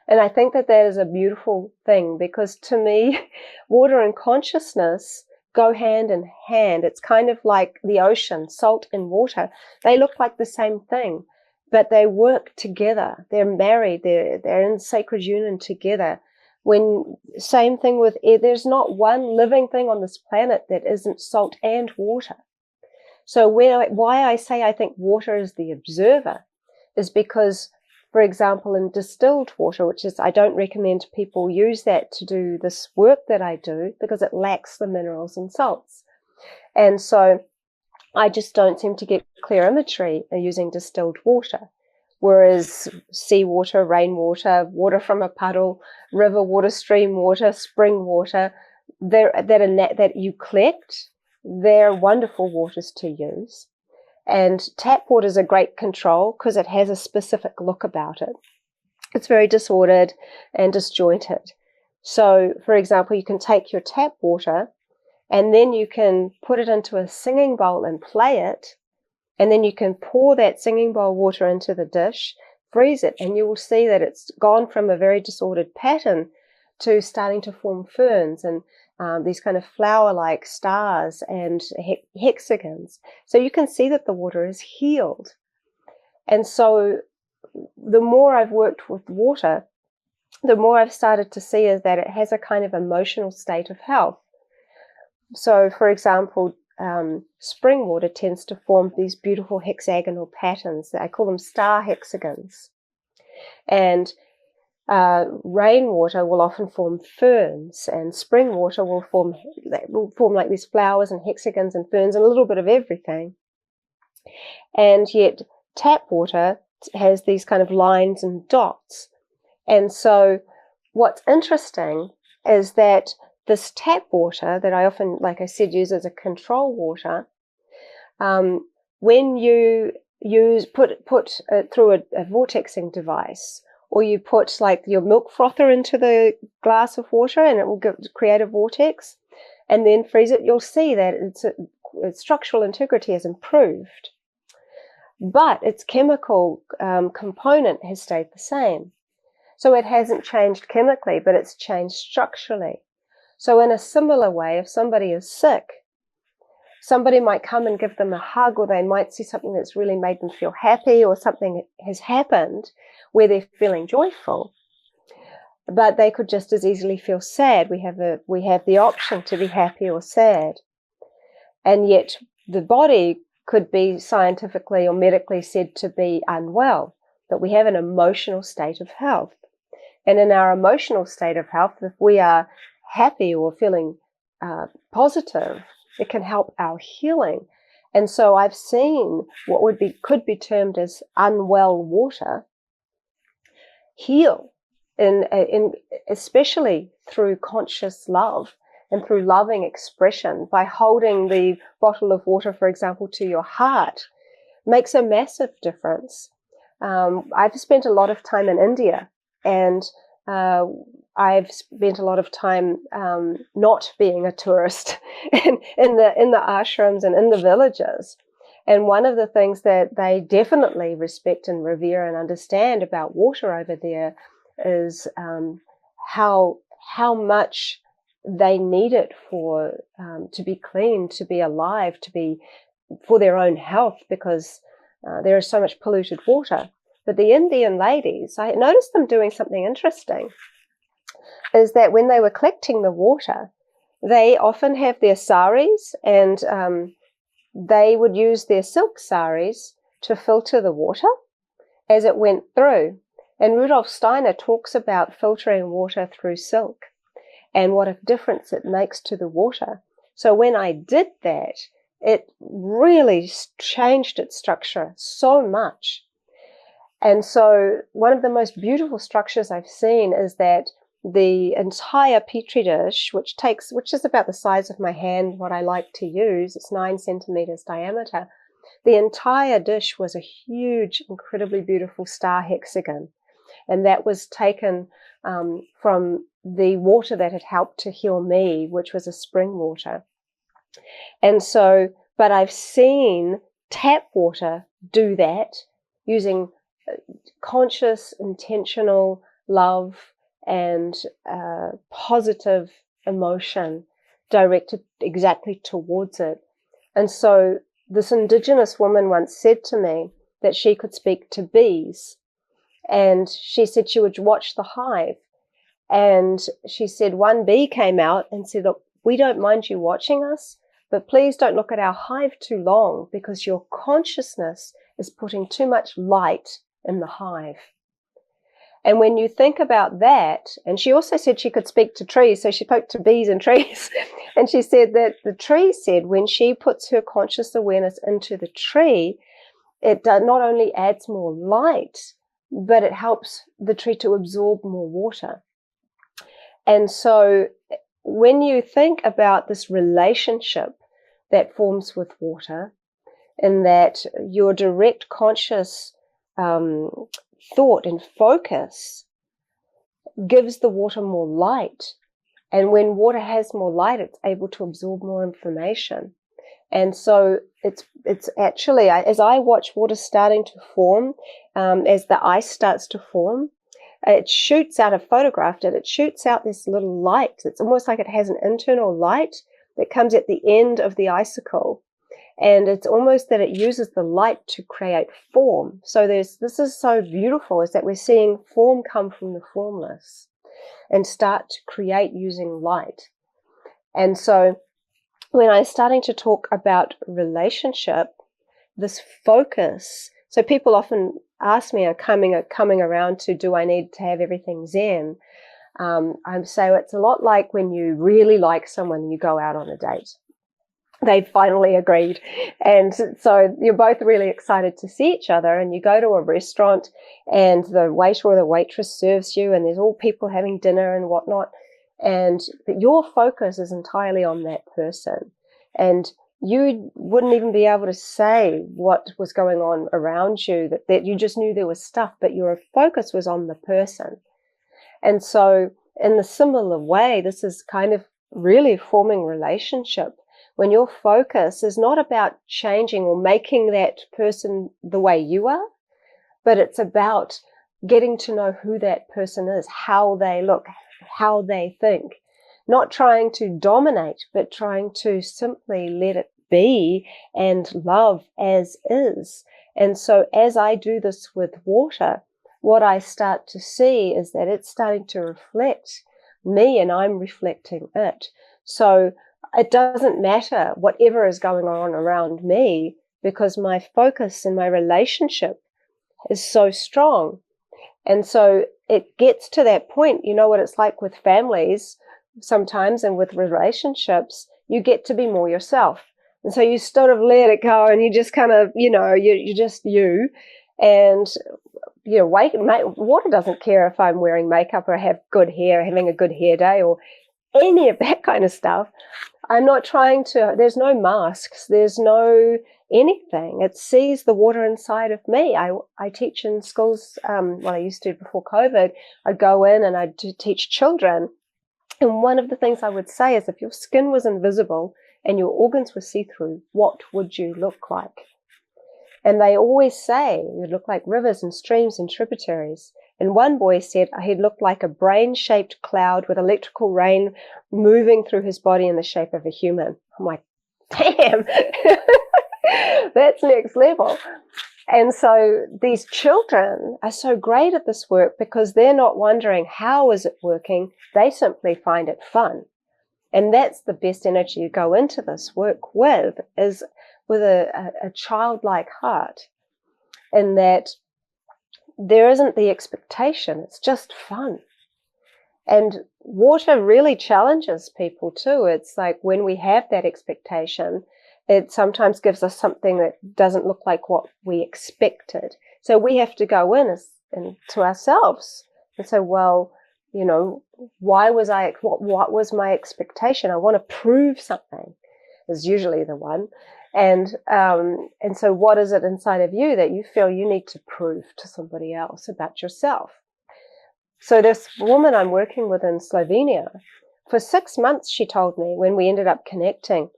Speaker 3: And I think that is a beautiful thing, because to me, water and consciousness go hand in hand. It's kind of like the ocean, salt and water. They look like the same thing, but they work together. They're married. They're in sacred union together. Same thing with air. There's not one living thing on this planet that isn't salt and water. So why I say I think water is the observer is because, for example, in distilled water, which is, I don't recommend people use that to do this work that I do because it lacks the minerals and salts. And so I just don't seem to get clear imagery using distilled water. Whereas seawater, rainwater, water from a puddle, river water, stream water, spring water, that you collect, they're wonderful waters to use. And tap water is a great control because it has a specific look about it. It's very disordered and disjointed. So, for example, you can take your tap water and then you can put it into a singing bowl and play it. And then you can pour that singing bowl water into the dish, freeze it, and you will see that it's gone from a very disordered pattern to starting to form ferns and these kind of flower-like stars and hexagons. So you can see that the water is healed. And so the more I've worked with water, the more I've started to see is that it has a kind of emotional state of health. So, for example, spring water tends to form these beautiful hexagonal patterns. I call them star hexagons. And rainwater will often form ferns, and spring water will form like these flowers and hexagons and ferns and a little bit of everything. And yet tap water has these kind of lines and dots. And so what's interesting is that this tap water that I often, like I said, use as a control water, when you put it through a vortexing device, or you put like your milk frother into the glass of water and it will create a vortex, and then freeze it, you'll see that its structural integrity has improved. But its chemical component has stayed the same. So it hasn't changed chemically, but it's changed structurally. So in a similar way, if somebody is sick, somebody might come and give them a hug, or they might see something that's really made them feel happy, or something has happened where they're feeling joyful. But they could just as easily feel sad. We have the option to be happy or sad. And yet the body could be scientifically or medically said to be unwell, but we have an emotional state of health. And in our emotional state of health, if we are happy or feeling positive, it can help our healing. And so I've seen what could be termed as unwell water heal, especially through conscious love and through loving expression. By holding the bottle of water, for example, to your heart, makes a massive difference. I've spent a lot of time in India, and I've spent a lot of time not being a tourist in the ashrams and in the villages. And one of the things that they definitely respect and revere and understand about water over there is how much they need it for to be clean, to be alive, to be for their own health, because there is so much polluted water. But the Indian ladies, I noticed them doing something interesting, is that when they were collecting the water, they often have their saris, and they would use their silk saris to filter the water as it went through. And Rudolf Steiner talks about filtering water through silk and what a difference it makes to the water. So when I did that, it really changed its structure so much. And so one of the most beautiful structures I've seen is that the entire petri dish, which is about the size of my hand, what I like to use, it's 9 centimeters diameter. The entire dish was a huge, incredibly beautiful star hexagon. And that was taken from the water that had helped to heal me, which was a spring water. And so, but I've seen tap water do that using conscious, intentional love and positive emotion directed exactly towards it. And so this Indigenous woman once said to me that she could speak to bees, and she said she would watch the hive, and she said one bee came out and said, look, we don't mind you watching us, but please don't look at our hive too long, because your consciousness is putting too much light in the hive. And when you think about that, and she also said she could speak to trees, so she spoke to bees and trees, and she said that the tree said when she puts her conscious awareness into the tree, it not only adds more light, but it helps the tree to absorb more water. And so when you think about this relationship that forms with water, in that your direct conscious thought and focus gives the water more light. And when water has more light, it's able to absorb more information. And so it's actually, as I watch water starting to form, as the ice starts to form, it shoots out, I've photographed it, it shoots out this little light. It's almost like it has an internal light that comes at the end of the icicle. And it's almost that it uses the light to create form. So this is so beautiful, is that we're seeing form come from the formless and start to create using light. And so when I'm starting to talk about relationship, this focus, so people often ask me, coming around to, do I need to have everything Zen? I say it's a lot like when you really like someone and you go out on a date. They've finally agreed. And so you're both really excited to see each other, and you go to a restaurant and the waiter or the waitress serves you, and there's all people having dinner and whatnot. But your focus is entirely on that person. And you wouldn't even be able to say what was going on around you, that you just knew there was stuff, but your focus was on the person. And so in the similar way, this is kind of really forming relationship. When your focus is not about changing or making that person the way you are, but it's about getting to know who that person is, how they look, how they think. Not trying to dominate, but trying to simply let it be and love as is. And so as I do this with water, what I start to see is that it's starting to reflect me and I'm reflecting it. So it doesn't matter whatever is going on around me, because my focus and my relationship is so strong. And so it gets to that point, you know what it's like with families sometimes and with relationships, you get to be more yourself. And so you sort of let it go, and you just kind of, you're just you. And, water doesn't care if I'm wearing makeup or have good hair, having a good hair day or any of that kind of stuff. I'm not trying to, there's no masks, there's no anything. It sees the water inside of me. I teach in schools, I used to before COVID. I'd go in and I'd teach children. And one of the things I would say is, if your skin was invisible and your organs were see-through, what would you look like? And they always say you look like rivers and streams and tributaries. And one boy said he looked like a brain-shaped cloud with electrical rain moving through his body in the shape of a human. I'm like, damn, that's next level. And so these children are so great at this work because they're not wondering how is it working. They simply find it fun. And that's the best energy you go into this work with, is with a childlike heart, in that there isn't the expectation. It's just fun. And water really challenges people too. It's like when we have that expectation, it sometimes gives us something that doesn't look like what we expected. So we have to go in to ourselves and say, well, you know, what was my expectation? I want to prove something, is usually the one. And so what is it inside of you that you feel you need to prove to somebody else about yourself? So this woman I'm working with in Slovenia, for 6 months, she told me, when we ended up connecting,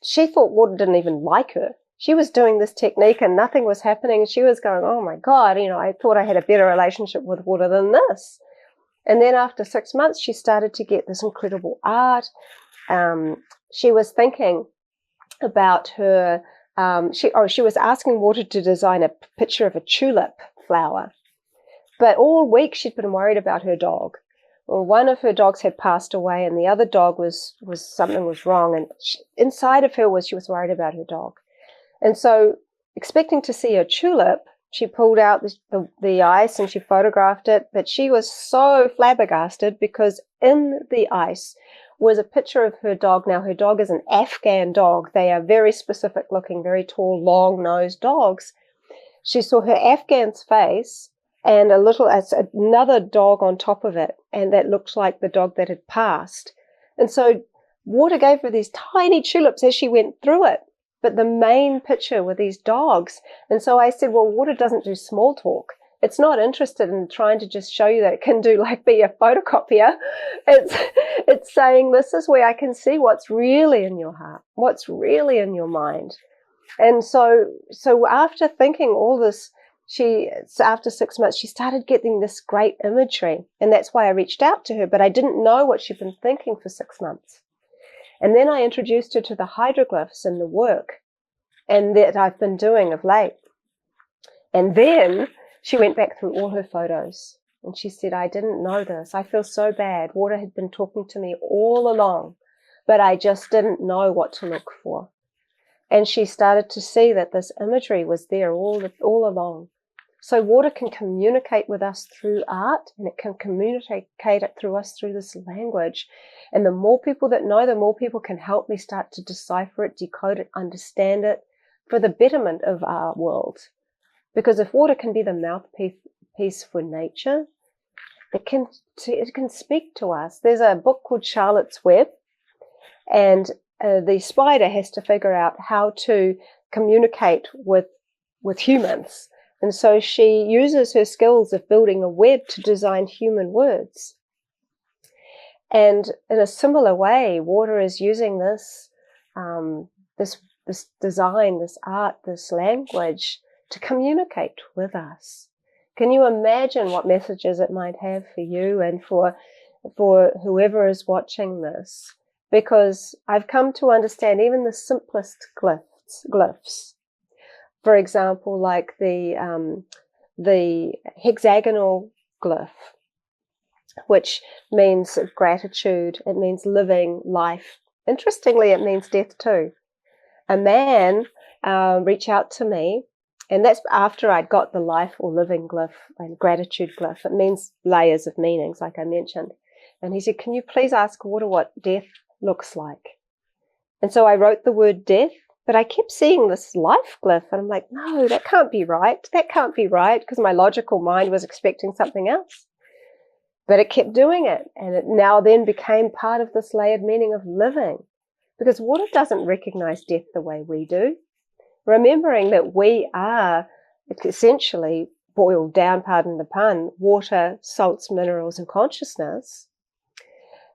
Speaker 3: she thought water didn't even like her. She was doing this technique and nothing was happening. She was going, oh my God, you know, I thought I had a better relationship with water than this. And then after 6 months, she started to get this incredible art. She was thinking about her, she was asking water to design a picture of a tulip flower. But all week she'd been worried about her dog. Well, one of her dogs had passed away and the other dog was something was wrong. And inside of her she was worried about her dog. And so expecting to see a tulip, she pulled out the ice and she photographed it. But she was so flabbergasted because in the ice was a picture of her dog. Now, her dog is an Afghan dog. They are very specific looking, very tall, long-nosed dogs. She saw her Afghan's face and another dog on top of it, and that looked like the dog that had passed. And so water gave her these tiny tulips as she went through it, but the main picture were these dogs. And so I said, well, water doesn't do small talk. It's not interested in trying to just show you that it can do, like, be a photocopier. It's saying, this is where I can see what's really in your heart, what's really in your mind. And so after thinking all this, after 6 months, she started getting this great imagery. And that's why I reached out to her, but I didn't know what she'd been thinking for 6 months. And then I introduced her to the hydroglyphs and the work, and that I've been doing of late. And then she went back through all her photos and she said, I didn't know this. I feel so bad. Water had been talking to me all along, but I just didn't know what to look for. And she started to see that this imagery was there all along. So water can communicate with us through art, and it can communicate it through us through this language. And the more people that know, the more people can help me start to decipher it, decode it, understand it for the betterment of our world. Because if water can be the mouthpiece for nature, it can speak to us. There's a book called Charlotte's Web, and the spider has to figure out how to communicate with humans. And so she uses her skills of building a web to design human words. And in a similar way, water is using this design, this art, this language to communicate with us. Can you imagine what messages it might have for you and for whoever is watching this? Because I've come to understand even the simplest glyphs. For example, like the hexagonal glyph, which means gratitude. It means living life. Interestingly, it means death too. A man reached out to me, and that's after I'd got the life or living glyph and gratitude glyph. It means layers of meanings, like I mentioned. And he said, can you please ask water what death looks like? And so I wrote the word death, but I kept seeing this life glyph, and I'm like, no, that can't be right. That can't be right, because my logical mind was expecting something else. But it kept doing it, and it now then became part of this layered meaning of living, because water doesn't recognize death the way we do. Remembering that we are essentially, boiled down, pardon the pun, water, salts, minerals, and consciousness,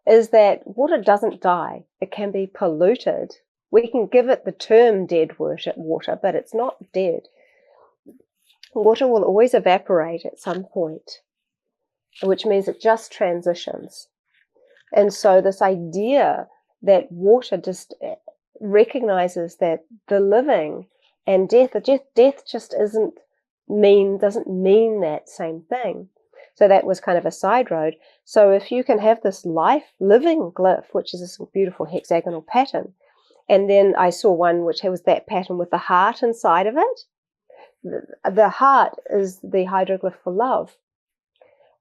Speaker 3: is that water doesn't die. It can be polluted, We can give it the term dead water, but it's not dead. Water will always evaporate at some point, which means it just transitions. And so this idea that water just recognizes that the living and death just doesn't mean that same thing. So that was kind of a side road. So if you can have this living glyph, which is this beautiful hexagonal pattern, and then I saw one which was that pattern with the heart inside of it. The heart is the hydroglyph for love.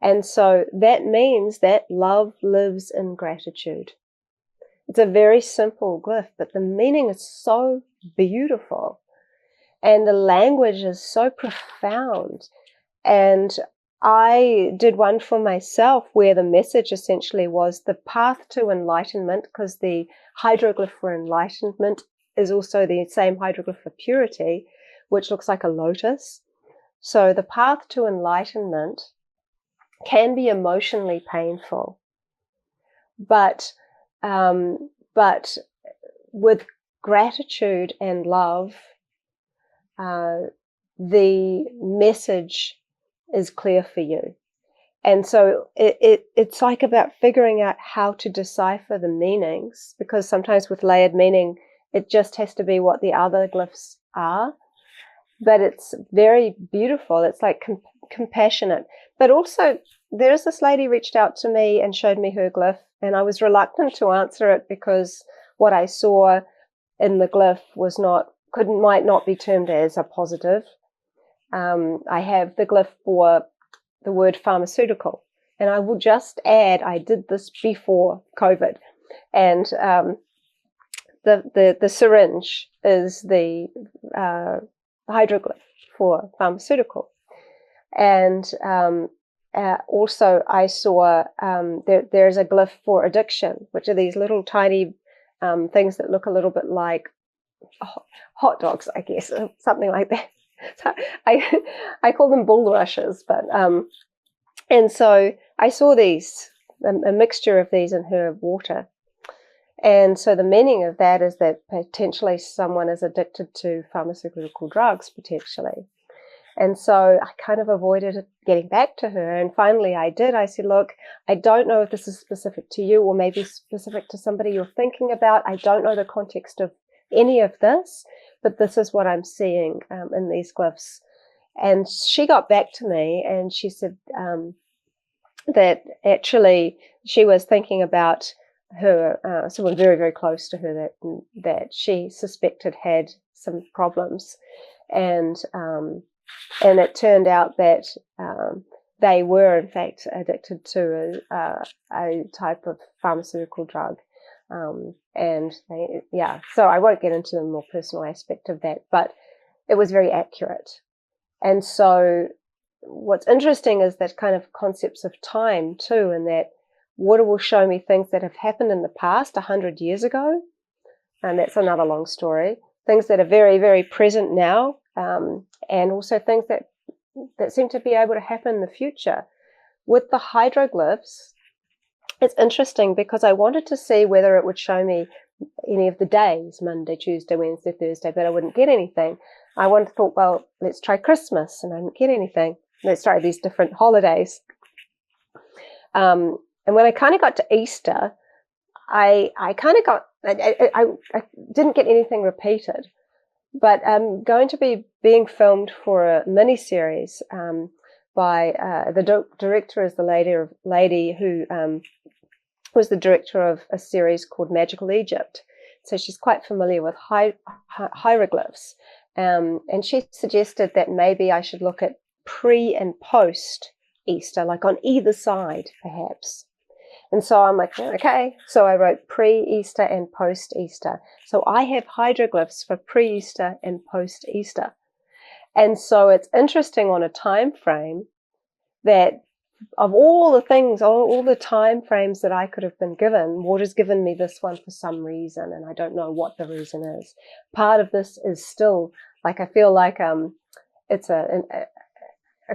Speaker 3: And so that means that love lives in gratitude. It's a very simple glyph, but the meaning is so beautiful. And the language is so profound. And I did one for myself where the message essentially was the path to enlightenment, because the hydroglyph for enlightenment is also the same hydroglyph for purity, which looks like a lotus. So the path to enlightenment can be emotionally painful, but with gratitude and love, the message is clear for you. And so it's like about figuring out how to decipher the meanings, because sometimes with layered meaning, it just has to be what the other glyphs are. But it's very beautiful. It's like compassionate. But also, there's this lady reached out to me and showed me her glyph, and I was reluctant to answer it because what I saw in the glyph might not be termed as a positive. I have the glyph for the word pharmaceutical, and I will just add, I did this before COVID, and the syringe is the hydroglyph for pharmaceutical. And also I saw there's a glyph for addiction, which are these little tiny things that look a little bit like hot dogs, I guess, something like that. So I call them bulrushes, but and so I saw these, a mixture of these in her water. And so the meaning of that is that potentially someone is addicted to pharmaceutical drugs, potentially. And so I kind of avoided getting back to her. And finally I did. I said, look, I don't know if this is specific to you or maybe specific to somebody you're thinking about. I don't know the context of any of this, but this is what I'm seeing in these glyphs. And she got back to me and she said that actually she was thinking about her, someone very, very close to her that she suspected had some problems. And it turned out that they were, in fact, addicted to a type of pharmaceutical drug. And so I won't get into the more personal aspect of that, but it was very accurate. And so what's interesting is that kind of concepts of time too, and that water will show me things that have happened in the past 100 years ago. And that's another long story. Things that are very, very present now, and also things that seem to be able to happen in the future. With the hydroglyphs, it's interesting because I wanted to see whether it would show me any of the days, Monday, Tuesday, Wednesday, Thursday, but I wouldn't get anything. I thought, well, let's try Christmas, and I didn't get anything. Let's try these different holidays. And when I kind of got to Easter, I didn't get anything repeated. But I'm going to be being filmed for a mini-series by the director is the lady who was the director of a series called Magical Egypt. So she's quite familiar with hieroglyphs. And she suggested that maybe I should look at pre and post Easter, like on either side, perhaps. And so I'm like, okay. So I wrote pre-Easter and post-Easter. So I have hydroglyphs for pre-Easter and post-Easter. And so it's interesting on a time frame that of all the things, all the time frames that I could have been given, water's given me this one for some reason, and I don't know what the reason is. Part of this is still, like, I feel like it's a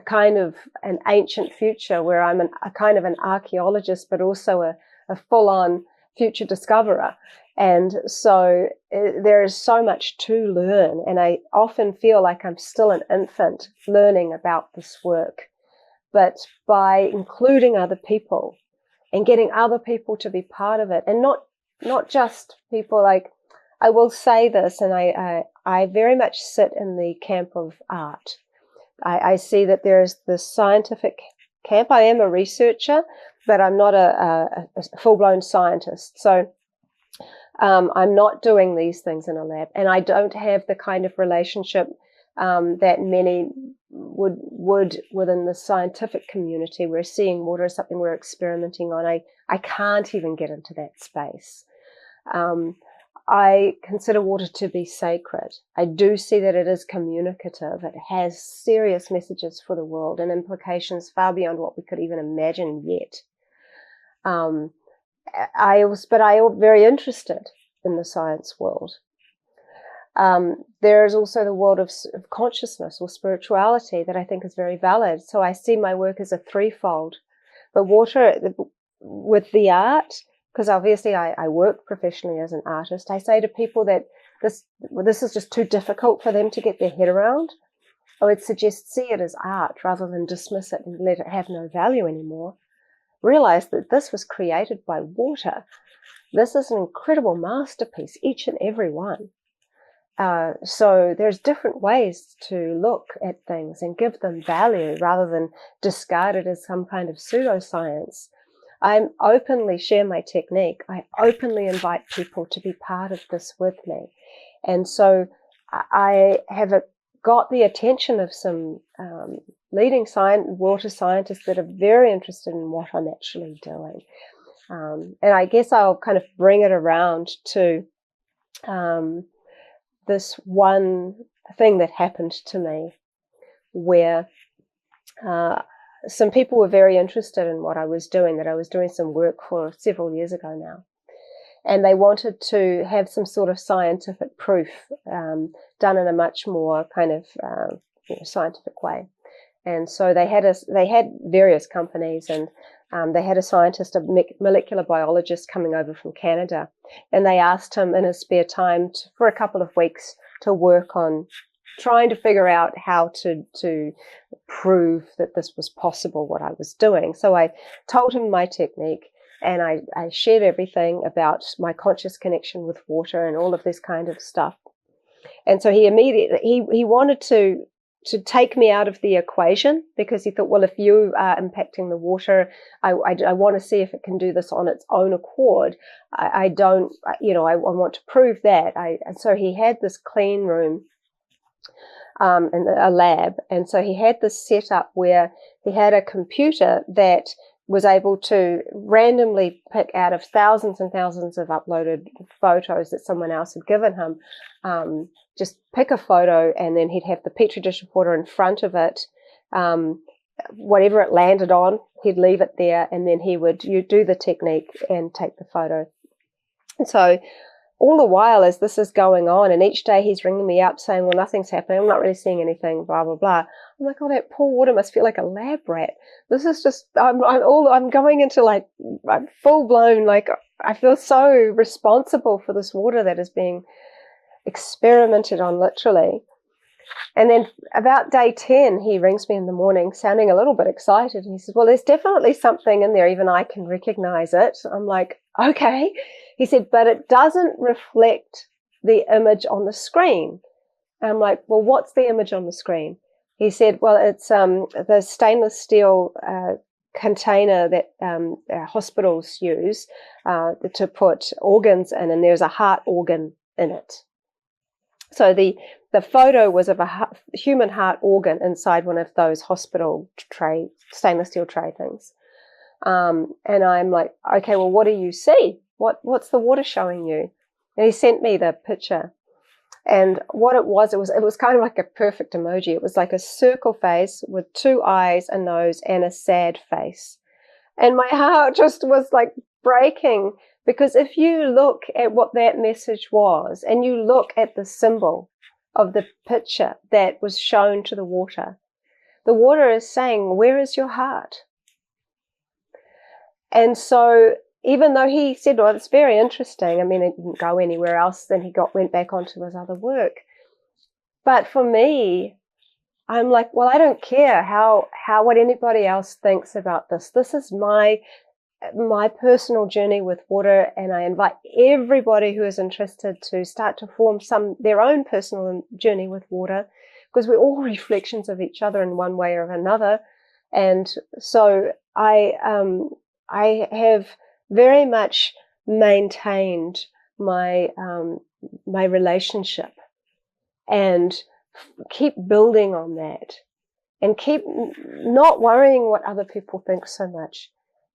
Speaker 3: kind of an ancient future where I'm a kind of an archaeologist, but also a full-on future discoverer. And so there is so much to learn. And I often feel like I'm still an infant learning about this work. But by including other people and getting other people to be part of it, and not just people, like, I will say this, and I very much sit in the camp of art. I see that there's the scientific camp. I am a researcher, but I'm not a full-blown scientist. So I'm not doing these things in a lab, and I don't have the kind of relationship that many would within the scientific community. We're seeing water as something we're experimenting on. I can't even get into that space. I consider water to be sacred. I do see that it is communicative. It has serious messages for the world and implications far beyond what we could even imagine yet. I am very interested in the science world. There is also the world of consciousness or spirituality that I think is very valid. So I see my work as a threefold. But water, with the art, because obviously I work professionally as an artist, I say to people that this is just too difficult for them to get their head around. I would suggest see it as art rather than dismiss it and let it have no value anymore. Realize that this was created by water. This is an incredible masterpiece, each and every one. So there's different ways to look at things and give them value rather than discard it as some kind of pseudoscience. I openly share my technique. I openly invite people to be part of this with me. And so I have got the attention of some leading water scientists that are very interested in what I'm actually doing. And I guess I'll kind of bring it around to this one thing that happened to me where some people were very interested in what I was doing, that I was doing some work for several years ago now. And they wanted to have some sort of scientific proof done in a much more kind of scientific way. And so they had various companies, and they had a scientist, a molecular biologist coming over from Canada, and they asked him in his spare time for a couple of weeks to work on trying to figure out how to prove that this was possible, what I was doing. So I told him my technique, and I shared everything about my conscious connection with water and all of this kind of stuff. And so he immediately, he wanted to take me out of the equation, because he thought, well, if you are impacting the water, I want to see if it can do this on its own accord. I don't, I want to prove that. And so he had this clean room in a lab. And so he had this set up where he had a computer that was able to randomly pick out of thousands and thousands of uploaded photos that someone else had given him, just pick a photo, and then he'd have the petri dish of water in front of it. Whatever it landed on, he'd leave it there, and then he would do the technique and take the photo. And so all the while as this is going on, and each day he's ringing me up saying, well, nothing's happening, I'm not really seeing anything, blah, blah, blah. I'm like, oh, that poor water must feel like a lab rat. This is just, I'm going into like full blown, like I feel so responsible for this water that is being experimented on, literally. And then about day 10, he rings me in the morning sounding a little bit excited. And he says, well, there's definitely something in there. Even I can recognize it. I'm like, okay. He said, but it doesn't reflect the image on the screen. And I'm like, well, what's the image on the screen? He said, well, it's the stainless steel container that hospitals use to put organs in, and there's a heart organ in it. So the photo was of a human heart organ inside one of those hospital stainless steel tray things. And I'm like, okay, well, what do you see? What's the water showing you? And he sent me the picture. And what it was kind of like a perfect emoji. It was like a circle face with two eyes, a nose, and a sad face. And my heart just was like breaking, because if you look at what that message was, and you look at the symbol of the picture that was shown to the water is saying, where is your heart? And so even though he said, well, it's very interesting. I mean, he didn't go anywhere else. Then he went back onto his other work. But for me, I'm like, well, I don't care what anybody else thinks about this. This is my personal journey with water, and I invite everybody who is interested to start to form their own personal journey with water, because we're all reflections of each other in one way or another. And so I have very much maintained my my relationship, and keep building on that, and keep not worrying what other people think so much,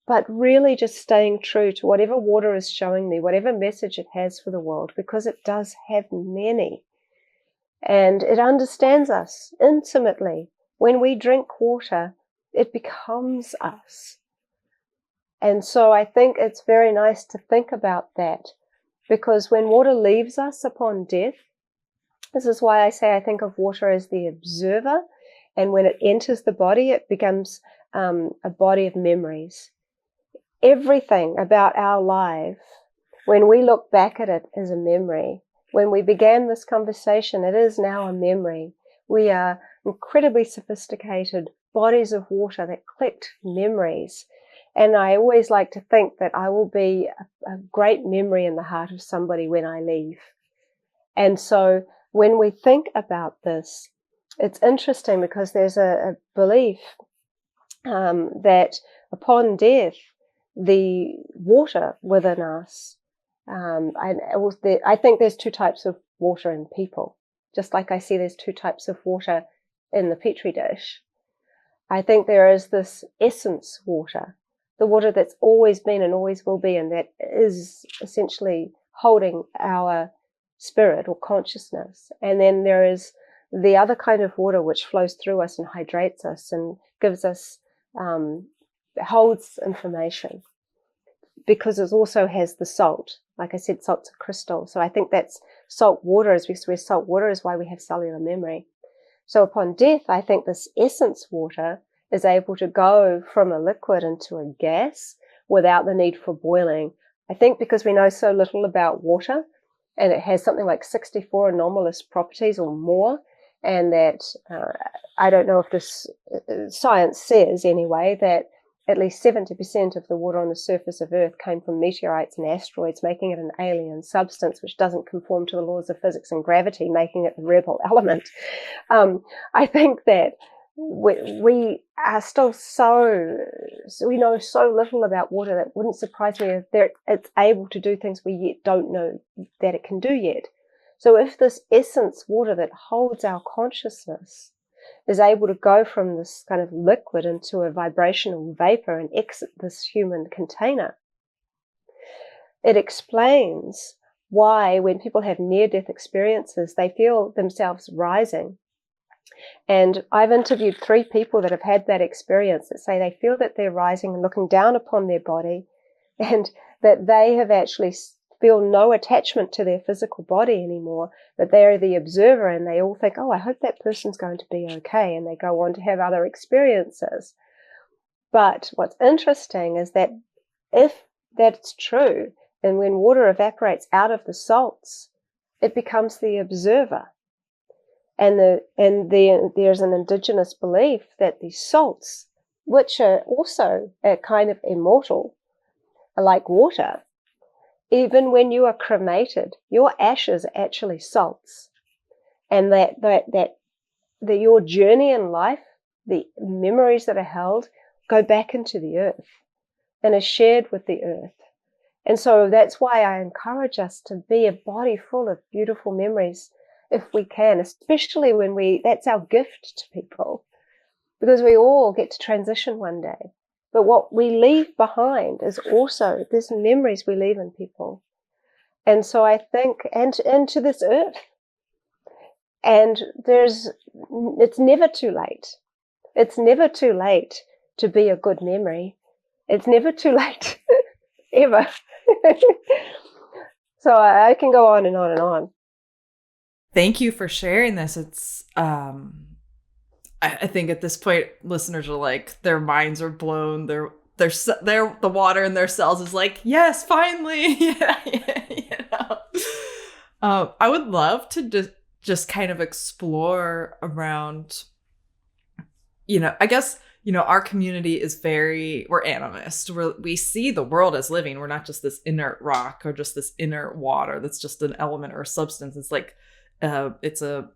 Speaker 3: but really just staying true to whatever water is showing me, whatever message it has for the world, because it does have many. And it understands us intimately. When we drink water, it becomes us. And so I think it's very nice to think about that, because when water leaves us upon death, this is why I say I think of water as the observer, and when it enters the body, it becomes a body of memories. Everything about our life, when we look back at it, is a memory. When we began this conversation, it is now a memory. We are incredibly sophisticated bodies of water that collect memories. And I always like to think that I will be a great memory in the heart of somebody when I leave. And so when we think about this, it's interesting, because there's a belief that upon death, the water within us, I think there's two types of water in people, just like I see there's two types of water in the petri dish. I think there is this essence water, the water that's always been and always will be, and that is essentially holding our spirit or consciousness. And then there is the other kind of water which flows through us and hydrates us and gives us holds information, because it also has the salt. Like I said, salt's a crystal. So I think that's salt water, where salt water is why we have cellular memory. So upon death, I think this essence water is able to go from a liquid into a gas without the need for boiling. I think because we know so little about water, and it has something like 64 anomalous properties or more, and that I don't know if this science says anyway, that at least 70% of the water on the surface of Earth came from meteorites and asteroids, making it an alien substance which doesn't conform to the laws of physics and gravity, making it the rebel element. I think that we are still we know so little about water that wouldn't surprise me if it's able to do things we yet don't know that it can do yet. So if this essence water that holds our consciousness is able to go from this kind of liquid into a vibrational vapor and exit this human container, it explains why when people have near-death experiences, they feel themselves rising. And I've interviewed 3 people that have had that experience that say they feel that they're rising and looking down upon their body, and that they have actually feel no attachment to their physical body anymore, but they're the observer, and they all think, oh, I hope that person's going to be okay, and they go on to have other experiences. But what's interesting is that if that's true, and when water evaporates out of the salts, it becomes the observer. And there's an indigenous belief that the salts, which are also a kind of immortal, are like water. Even when you are cremated, your ashes are actually salts. And that your journey in life, the memories that are held, go back into the earth and are shared with the earth. And so that's why I encourage us to be a body full of beautiful memories if we can, especially when that's our gift to people, because we all get to transition one day. But what we leave behind is also, there's memories we leave in people. And so I think, and to this earth. And it's never too late. It's never too late to be a good memory. It's never too late, ever. So I can go on and on and on.
Speaker 2: Thank you for sharing this. It's, I think at this point, listeners are like, their minds are blown. They're the water in their cells is like, yes, finally. I would love to just kind of explore around, I guess, our community is we're animist. We see the world as living. We're not just this inert rock or just this inert water that's just an element or a substance. It's like, it's a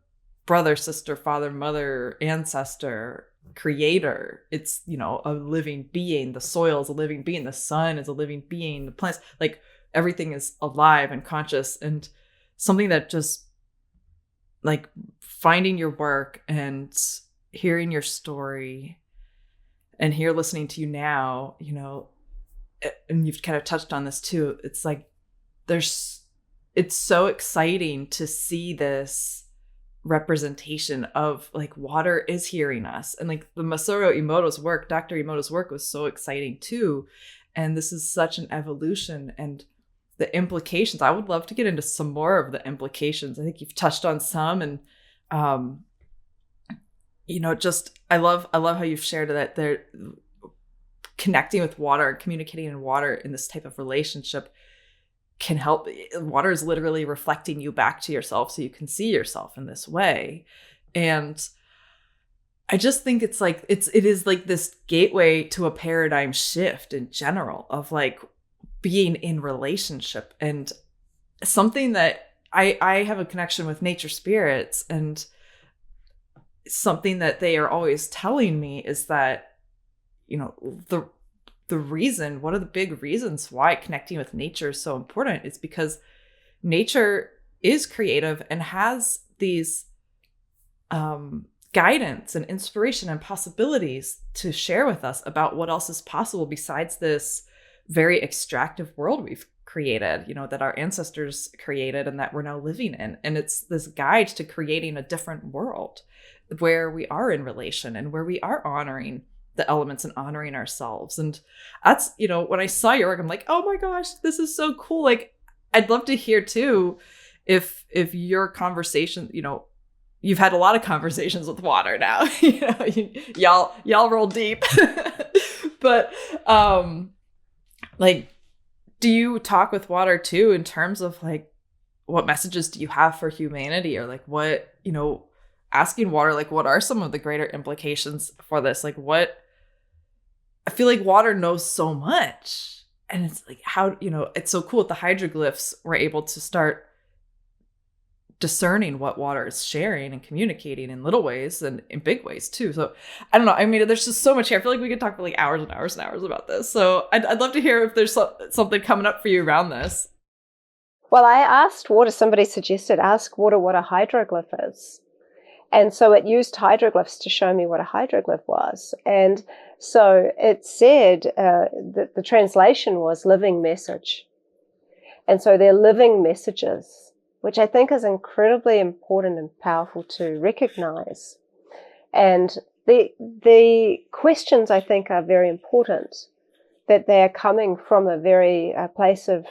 Speaker 2: brother, sister, father, mother, ancestor, creator. It's, a living being. The soil is a living being. The sun is a living being. The plants, like everything is alive and conscious, and something that just like finding your work and hearing your story and here listening to you now, and you've kind of touched on this too. It's like, it's so exciting to see this representation of like water is hearing us. And like the Masaru Emoto's work, Dr. Emoto's work was so exciting too. And this is such an evolution, and the implications. I would love to get into some more of the implications. I think you've touched on some, and just I love how you've shared that they're connecting with water, communicating in water in this type of relationship can help. Water is literally reflecting you back to yourself, so you can see yourself in this way. And I just think it's like it is like this gateway to a paradigm shift in general of like being in relationship, and something that I have a connection with nature spirits, and something that they are always telling me is that, the reason, one of the big reasons why connecting with nature is so important is because nature is creative and has these guidance and inspiration and possibilities to share with us about what else is possible besides this very extractive world we've created, that our ancestors created and that we're now living in. And it's this guide to creating a different world where we are in relation and where we are honoring the elements and honoring ourselves. And that's, when I saw your work, I'm like, oh my gosh, this is so cool. Like, I'd love to hear too, if your conversation, you've had a lot of conversations with water now, y'all roll deep, but, like, do you talk with water too, in terms of like, what messages do you have for humanity, or like what, asking water, like, what are some of the greater implications for this? Like, I feel like water knows so much, and it's like, how, it's so cool with the hydroglyphs, we're able to start discerning what water is sharing and communicating in little ways and in big ways too. So I don't know. I mean, there's just so much here. I feel like we could talk for like hours and hours and hours about this. So I'd love to hear if there's something coming up for you around this.
Speaker 3: Well, I asked water, somebody suggested ask water what a hydroglyph is. And so it used hieroglyphs to show me what a hydroglyph was. And so it said that the translation was living message. And so they're living messages, which I think is incredibly important and powerful to recognize. And the questions, I think, are very important, that they are coming from a very place of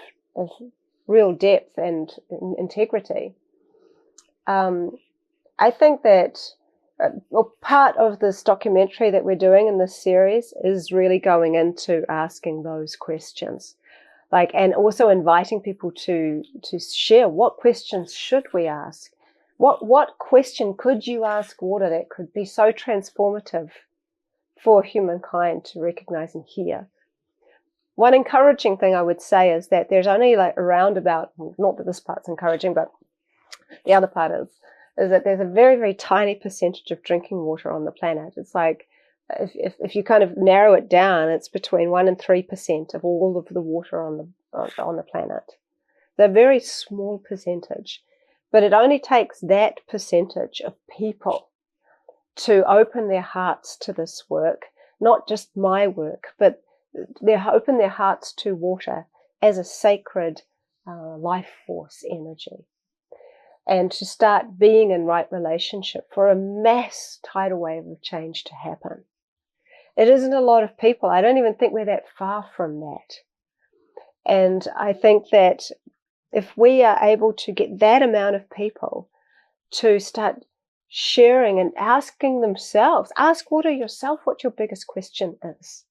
Speaker 3: real depth and integrity. I think that part of this documentary that we're doing in this series is really going into asking those questions, and also inviting people to share what questions should we ask. What question could you ask water that could be so transformative for humankind to recognize and hear? One encouraging thing I would say is that there's only around about, not that this part's encouraging, but the other part is that there's a very, very tiny percentage of drinking water on the planet. It's like, if you kind of narrow it down, it's between 1% and 3% of all of the water on the planet. They're a very small percentage, but it only takes that percentage of people to open their hearts to this work, not just my work, but they open their hearts to water as a sacred life force energy, and to start being in right relationship for a mass tidal wave of change to happen. It isn't a lot of people. I don't even think we're that far from that. And I think that if we are able to get that amount of people to start sharing and asking themselves, ask water yourself what your biggest question is.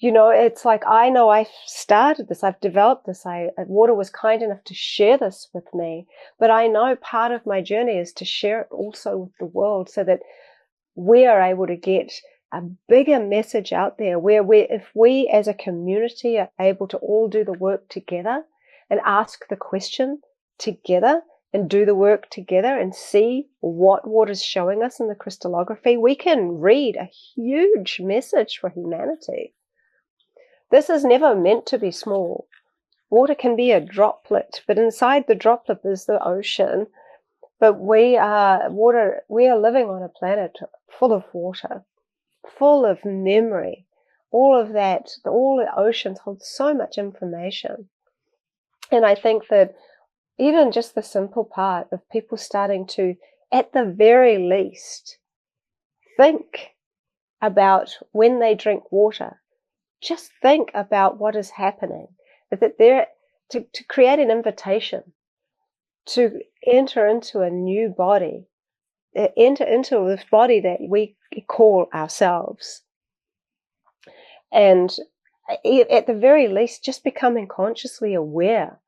Speaker 3: it's like, I know I've started this, I've developed this, water was kind enough to share this with me, but I know part of my journey is to share it also with the world so that we are able to get a bigger message out there where if we as a community are able to all do the work together and ask the question together and do the work together and see what water's showing us in the crystallography, we can read a huge message for humanity. This is never meant to be small. Water can be a droplet, but inside the droplet is the ocean. But we are living on a planet full of water, full of memory. All of that, all the oceans hold so much information. And I think that even just the simple part of people starting to, at the very least, think about when they drink water, just think about what is happening, that they're to create an invitation to enter into a new body, enter into this body that we call ourselves. And at the very least, just becoming consciously aware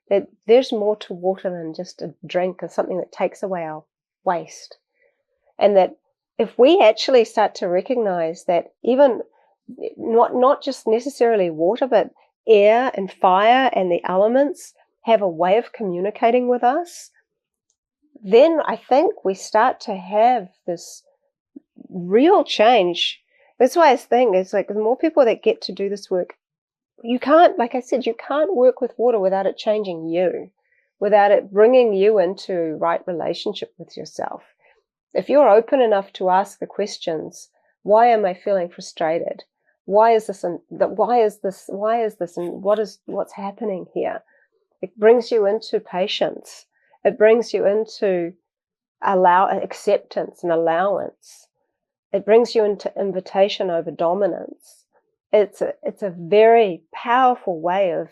Speaker 3: that there's more to water than just a drink or something that takes away our waste. And that if we actually start to recognize that even not just necessarily water, but air and fire and the elements have a way of communicating with us, then I think we start to have this real change. That's why I think it's like the more people that get to do this work, you can't, like I said, you can't work with water without it changing you, without it bringing you into right relationship with yourself. If you're open enough to ask the questions, why am I feeling frustrated? Why is this? And why is this? And what's happening here? It brings you into patience. It brings you into acceptance and allowance. It brings you into invitation over dominance. It's a very powerful way of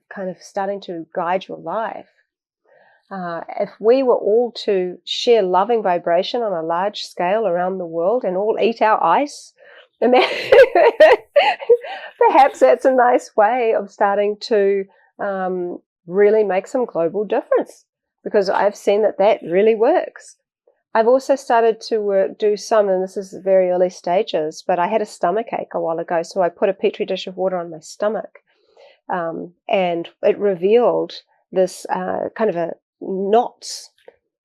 Speaker 3: kind of starting to guide your life. If we were all to share loving vibration on a large scale around the world and all eat our ice, perhaps that's a nice way of starting to really make some global difference, because I've seen that really works. I've also started to do some, and this is very early stages, but I had a stomach ache a while ago, so I put a petri dish of water on my stomach, and it revealed this kind of a knots,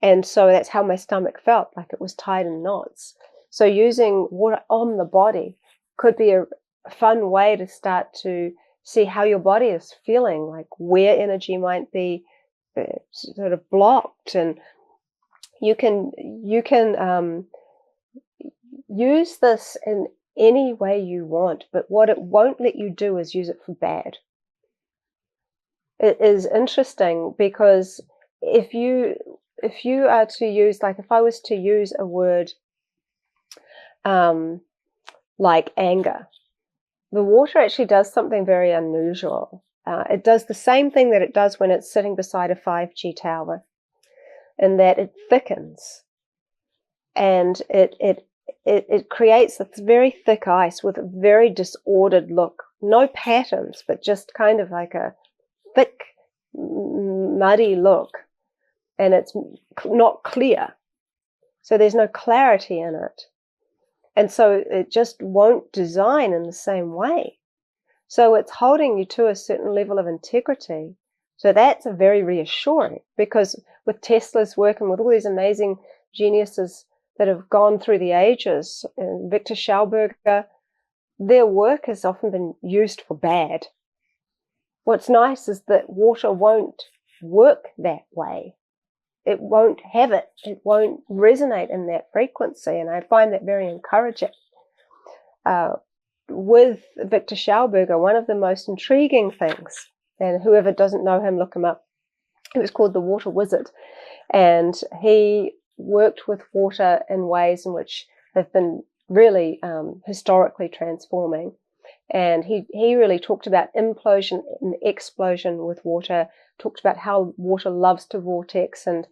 Speaker 3: and so that's how my stomach felt, like it was tied in knots. So using water on the body could be a fun way to start to see how your body is feeling, like where energy might be sort of blocked, and you can use this in any way you want, but what it won't let you do is use it for bad. It is interesting because if you are to use, like if I was to use a word like anger, the water actually does something very unusual. It does the same thing that it does when it's sitting beside a 5G tower, in that it thickens, and it creates this very thick ice with a very disordered look. No patterns, but just kind of like a thick, muddy look, and it's not clear. So there's no clarity in it. And so it just won't design in the same way. So it's holding you to a certain level of integrity. So that's a very reassuring, because with Tesla's work and with all these amazing geniuses that have gone through the ages, and Victor Schauberger, their work has often been used for bad. What's nice is that water won't work that way. It won't have it. It won't resonate in that frequency, and I find that very encouraging. With Victor Schauberger, one of the most intriguing things, and whoever doesn't know him, look him up, he was called the Water Wizard, and he worked with water in ways in which have been really historically transforming. And he really talked about implosion and explosion with water, talked about how water loves to vortex, and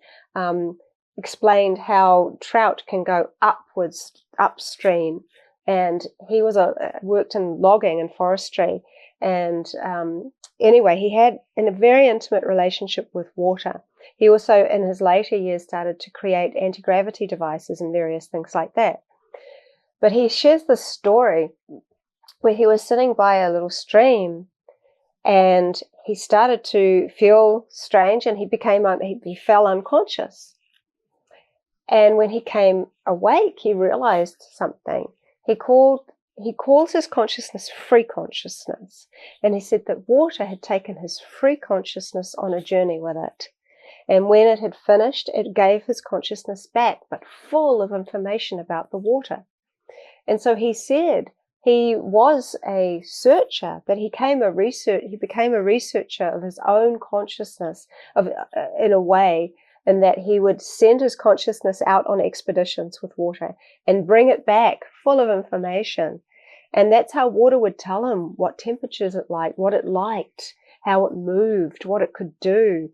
Speaker 3: explained how trout can go upwards, upstream, And he was worked in logging and forestry. And anyway, he had a very intimate relationship with water. He also, in his later years, started to create anti-gravity devices and various things like that. But he shares this story where he was sitting by a little stream and he started to feel strange, and he fell unconscious. And when he came awake, he realized something. He calls his consciousness free consciousness. And he said that water had taken his free consciousness on a journey with it. And when it had finished, it gave his consciousness back, but full of information about the water. And so he said he was a searcher, but he became a researcher of his own consciousness in a way, in that he would send his consciousness out on expeditions with water and bring it back full of information. And that's how water would tell him what temperatures it liked, what it liked, how it moved, what it could do.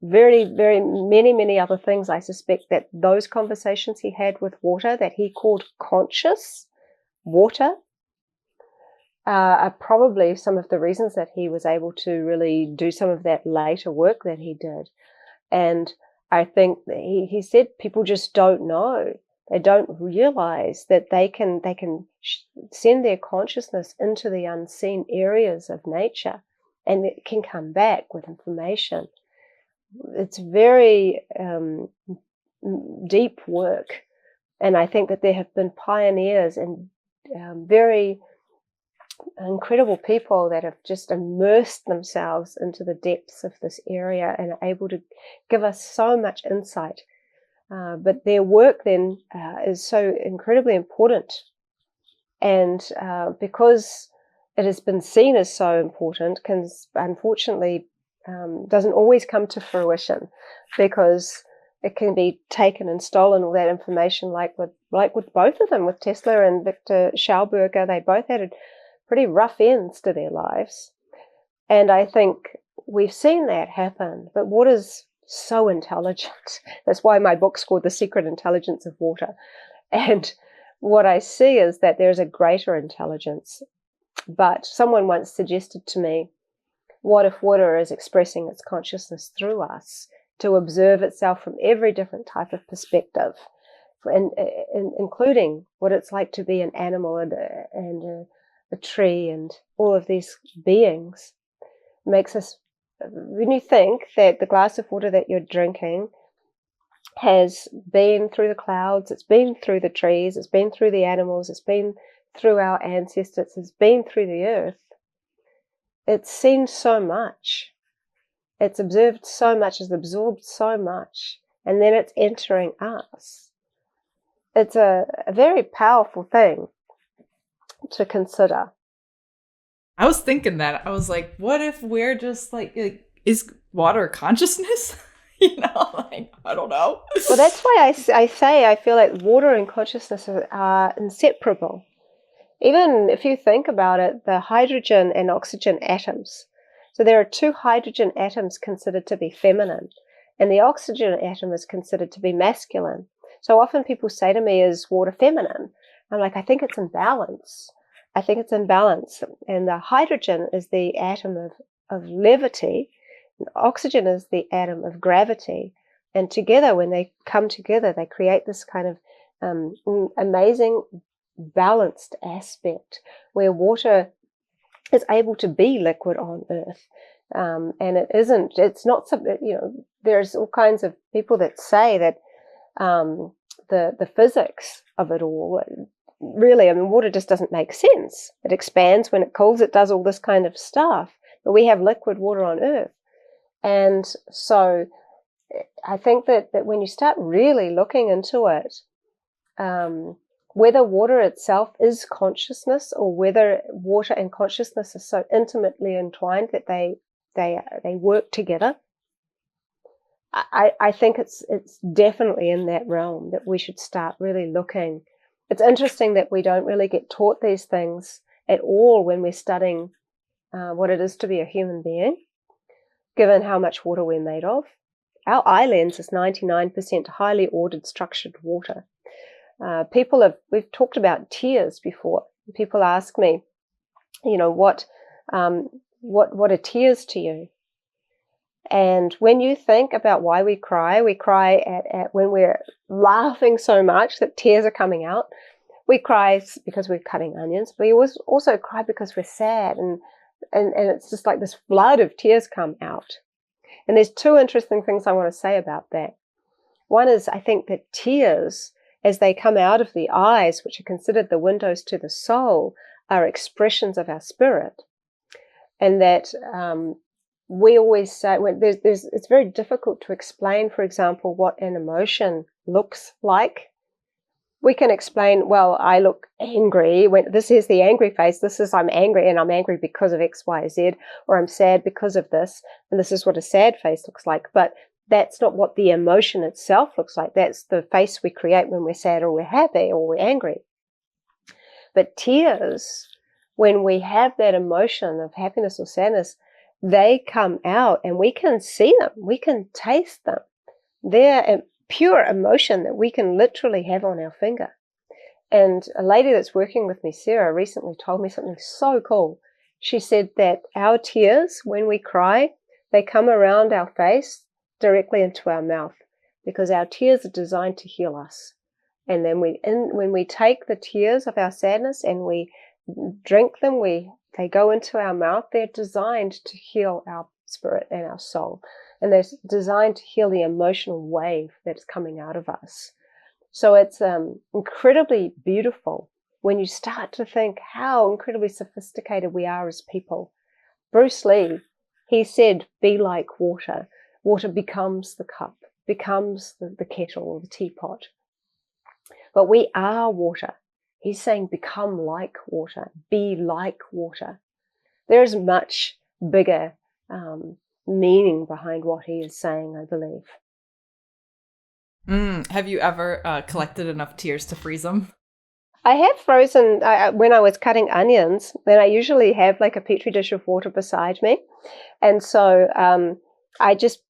Speaker 3: Very, very many other things. I suspect that those conversations he had with water, that he called conscious water, are probably some of the reasons that he was able to really do some of that later work that he did. And I think he said people just don't know. They don't realize that they can send their consciousness into the unseen areas of nature, and it can come back with information. It's very deep work, and I think that there have been pioneers and very incredible people that have just immersed themselves into the depths of this area and are able to give us so much insight. But their work then is so incredibly important. And because it has been seen as so important, unfortunately doesn't always come to fruition, because it can be taken and stolen, all that information, like with both of them, with Tesla and Victor Schauberger. They both had pretty rough ends to their lives. And I think we've seen that happen. But water's so intelligent. That's why my book's called The Secret Intelligence of Water. And what I see is that there's a greater intelligence. But someone once suggested to me, what if water is expressing its consciousness through us to observe itself from every different type of perspective, including what it's like to be an animal and a tree and all of these beings? Makes us, when you think that the glass of water that you're drinking has been through the clouds, it's been through the trees, it's been through the animals, it's been through our ancestors, it's been through the earth. It's seen so much. It's observed so much, it's absorbed so much, and then it's entering us. It's a very powerful thing to consider.
Speaker 2: I was thinking that. I was like, what if we're just like is water consciousness? I don't know.
Speaker 3: Well, that's why I say I feel like water and consciousness are inseparable. Even if you think about it, the hydrogen and oxygen atoms. So there are two hydrogen atoms considered to be feminine, and the oxygen atom is considered to be masculine. So often people say to me, is water feminine? I'm like, I think it's in balance. I think it's in balance. And the hydrogen is the atom of levity, and oxygen is the atom of gravity. And together, when they come together, they create this kind of amazing balanced aspect where water is able to be liquid on Earth. And it's not something, there's all kinds of people that say that the physics of it all, really, water just doesn't make sense. It expands when it cools, it does all this kind of stuff, but we have liquid water on Earth. And so I think that when you start really looking into it, whether water itself is consciousness, or whether water and consciousness are so intimately entwined that they work together, I think it's definitely in that realm that we should start really looking. It's interesting that we don't really get taught these things at all when we're studying what it is to be a human being, given how much water we're made of. Our eye lens is 99% highly ordered, structured water. We've talked about tears before. People ask me, what are tears to you? And when you think about why we cry at when we're laughing so much that tears are coming out. We cry because we're cutting onions. We also cry because we're sad, and it's just like this flood of tears come out. And there's two interesting things I want to say about that. One is, I think that tears, as they come out of the eyes, which are considered the windows to the soul, are expressions of our spirit. And that we always say, it's very difficult to explain, for example, what an emotion looks like. We can explain, well, I look angry. This is the angry face. This is I'm angry, and I'm angry because of X, Y, Z, or I'm sad because of this, and this is what a sad face looks like. But that's not what the emotion itself looks like. That's the face we create when we're sad or we're happy or we're angry. But tears, when we have that emotion of happiness or sadness, they come out and we can see them. We can taste them. They're pure emotion that we can literally have on our finger. And a lady that's working with me, Sarah, recently told me something so cool. She said that our tears, when we cry, they come around our face directly into our mouth, because our tears are designed to heal us. And then when we take the tears of our sadness and we drink them, they go into our mouth. They're designed to heal our spirit and our soul. And they're designed to heal the emotional wave that's coming out of us. So it's incredibly beautiful when you start to think how incredibly sophisticated we are as people. Bruce Lee, he said, be like water. Water becomes the cup, becomes the kettle or the teapot. But we are water. He's saying become like water, be like water. There is much bigger meaning behind what he is saying, I believe.
Speaker 2: Have you ever collected enough tears to freeze them?
Speaker 3: I have frozen, when I was cutting onions, then I usually have like a petri dish of water beside me. And so I just,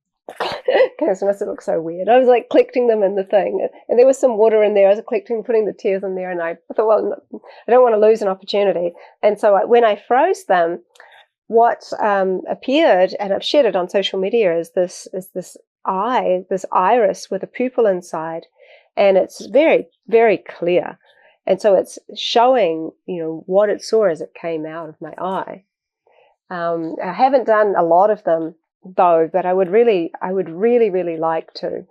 Speaker 3: goodness, it must have looked so weird. I was like collecting them in the thing, and there was some water in there. I was collecting, putting the tears in there, and I thought, well, I don't want to lose an opportunity. And so when I froze them, what appeared, and I've shared it on social media, is this iris with a pupil inside, and it's very, very clear. And so it's showing, what it saw as it came out of my eye. I haven't done a lot of them though, but I would really like to.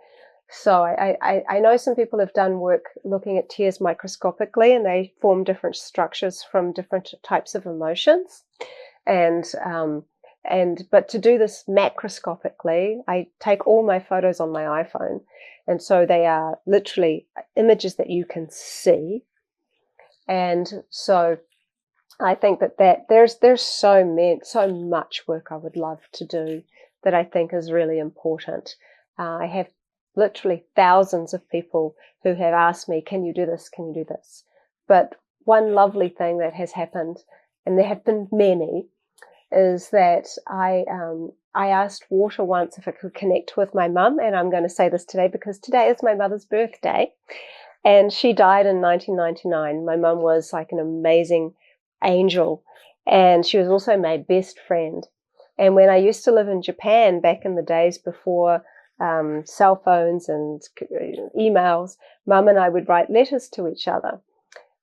Speaker 3: So I know some people have done work looking at tears microscopically, and they form different structures from different types of emotions. But to do this macroscopically, I take all my photos on my iPhone, and so they are literally images that you can see. And so I think that there's so much work I would love to do that I think is really important. I have literally thousands of people who have asked me, can you do this? Can you do this? But one lovely thing that has happened, and there have been many, is that I asked water once if it could connect with my mum, and I'm going to say this today because today is my mother's birthday, and she died in 1999. My mum was like an amazing angel, and she was also my best friend. And when I used to live in Japan back in the days before cell phones and emails, Mum and I would write letters to each other.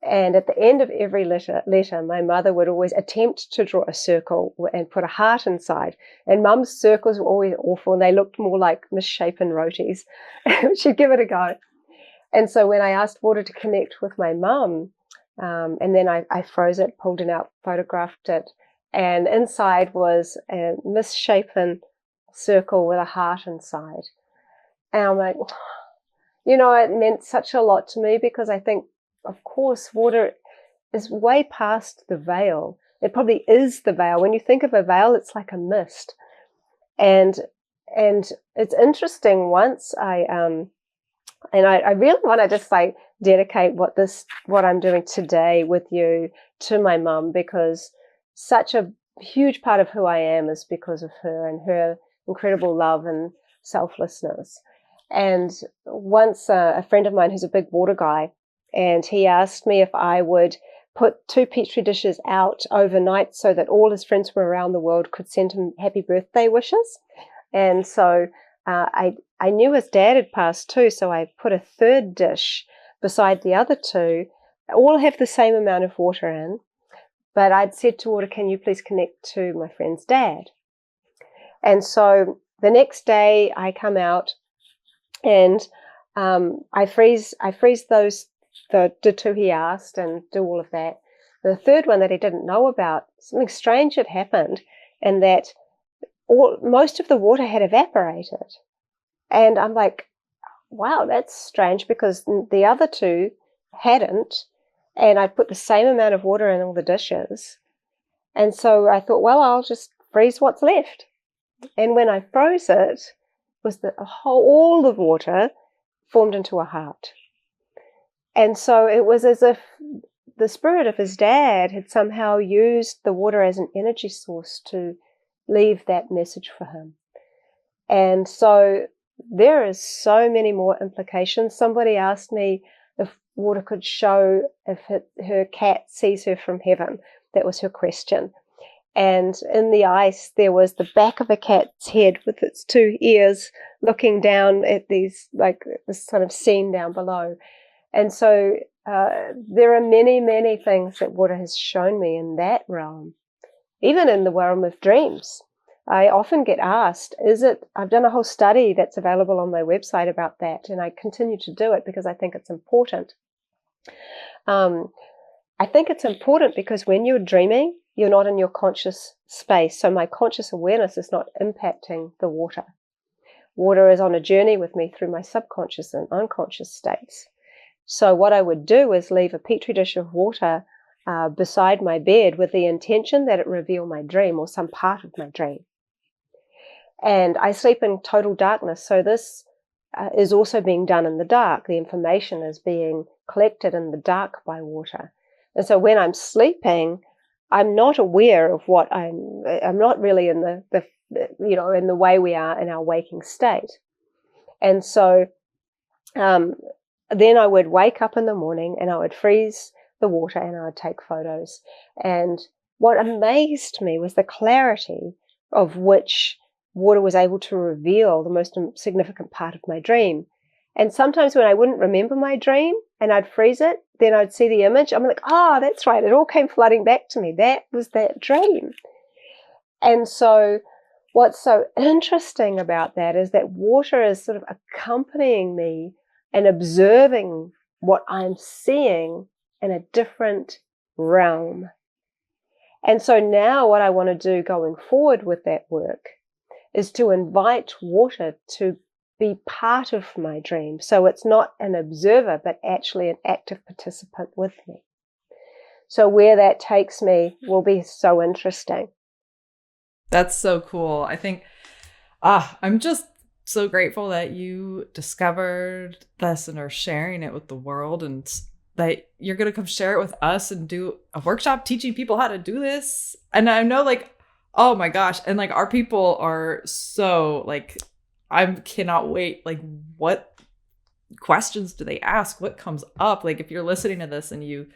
Speaker 3: And at the end of every letter, my mother would always attempt to draw a circle and put a heart inside. And Mum's circles were always awful, and they looked more like misshapen rotis. She'd give it a go. And so when I asked water to connect with my mum, and then I froze it, pulled it out, photographed it, and inside was a misshapen circle with a heart inside. And I'm like, it meant such a lot to me, because I think, of course, water is way past the veil. It probably is the veil. When you think of a veil, it's like a mist. And it's interesting. Once I really want to just like dedicate what I'm doing today with you to my mum, because such a huge part of who I am is because of her and her incredible love and selflessness. And once a friend of mine who's a big water guy, and he asked me if I would put 2 petri dishes out overnight so that all his friends from around the world could send him happy birthday wishes. And so I knew his dad had passed too, so I put a 3rd dish beside the other 2. All have the same amount of water in, but I'd said to water, can you please connect to my friend's dad? And so the next day I come out and I freeze those the 2 he asked and do all of that. The 3rd one that he didn't know about, something strange had happened, and that most of the water had evaporated. And I'm like, wow, that's strange, because the other 2 hadn't, and I put the same amount of water in all the dishes. And so I thought, well, I'll just freeze what's left. And when I froze it, was all the water formed into a heart. And so it was as if the spirit of his dad had somehow used the water as an energy source to leave that message for him. And so there is so many more implications. Somebody asked me if water could show if her cat sees her from heaven. That was her question. And in the ice, there was the back of a cat's head with its 2 ears looking down at these, like this sort of scene down below. And so there are many, many things that water has shown me in that realm. Even in the realm of dreams, I often get asked, I've done a whole study that's available on my website about that, and I continue to do it because I think it's important. I think it's important because when you're dreaming, you're not in your conscious space. So my conscious awareness is not impacting the water. Water is on a journey with me through my subconscious and unconscious states. So what I would do is leave a petri dish of water beside my bed with the intention that it reveal my dream or some part of my dream. And I sleep in total darkness. So this is also being done in the dark. The information is being collected in the dark by water. And so when I'm sleeping, I'm not aware of what I'm not really in the in the way we are in our waking state. And so then I would wake up in the morning and I would freeze the water and I would take photos. And what amazed me was the clarity of which water was able to reveal the most significant part of my dream. And sometimes when I wouldn't remember my dream and I'd freeze it, then I'd see the image. I'm like, oh, that's right. It all came flooding back to me. That was that dream. And so what's so interesting about that is that water is sort of accompanying me and observing what I'm seeing in a different realm. And so now what I want to do going forward with that work is to invite water to be part of my dream. So it's not an observer, but actually an active participant with me. So where that takes me will be so interesting.
Speaker 2: That's so cool. I think, I'm just so grateful that you discovered this and are sharing it with the world, and that you're going to come share it with us and do a workshop teaching people how to do this. And I know, like, oh my gosh. And like, our people are so like, I cannot wait. Like, what questions do they ask? What comes up? Like, if you're listening to this and you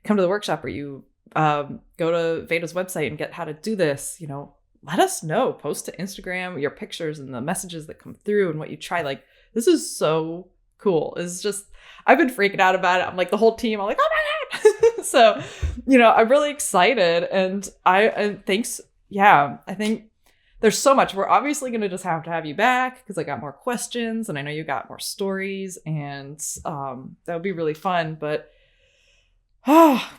Speaker 2: come to the workshop, or you go to Veda's website and get how to do this, let us know. Post to Instagram your pictures and the messages that come through and what you try. Like, this is so cool. It's just, I've been freaking out about it. I'm like, the whole team, I'm like, oh my God. So, I'm really excited. And thanks. Yeah, I think there's so much. We're obviously going to just have to have you back because I got more questions and I know you got more stories, and that would be really fun. But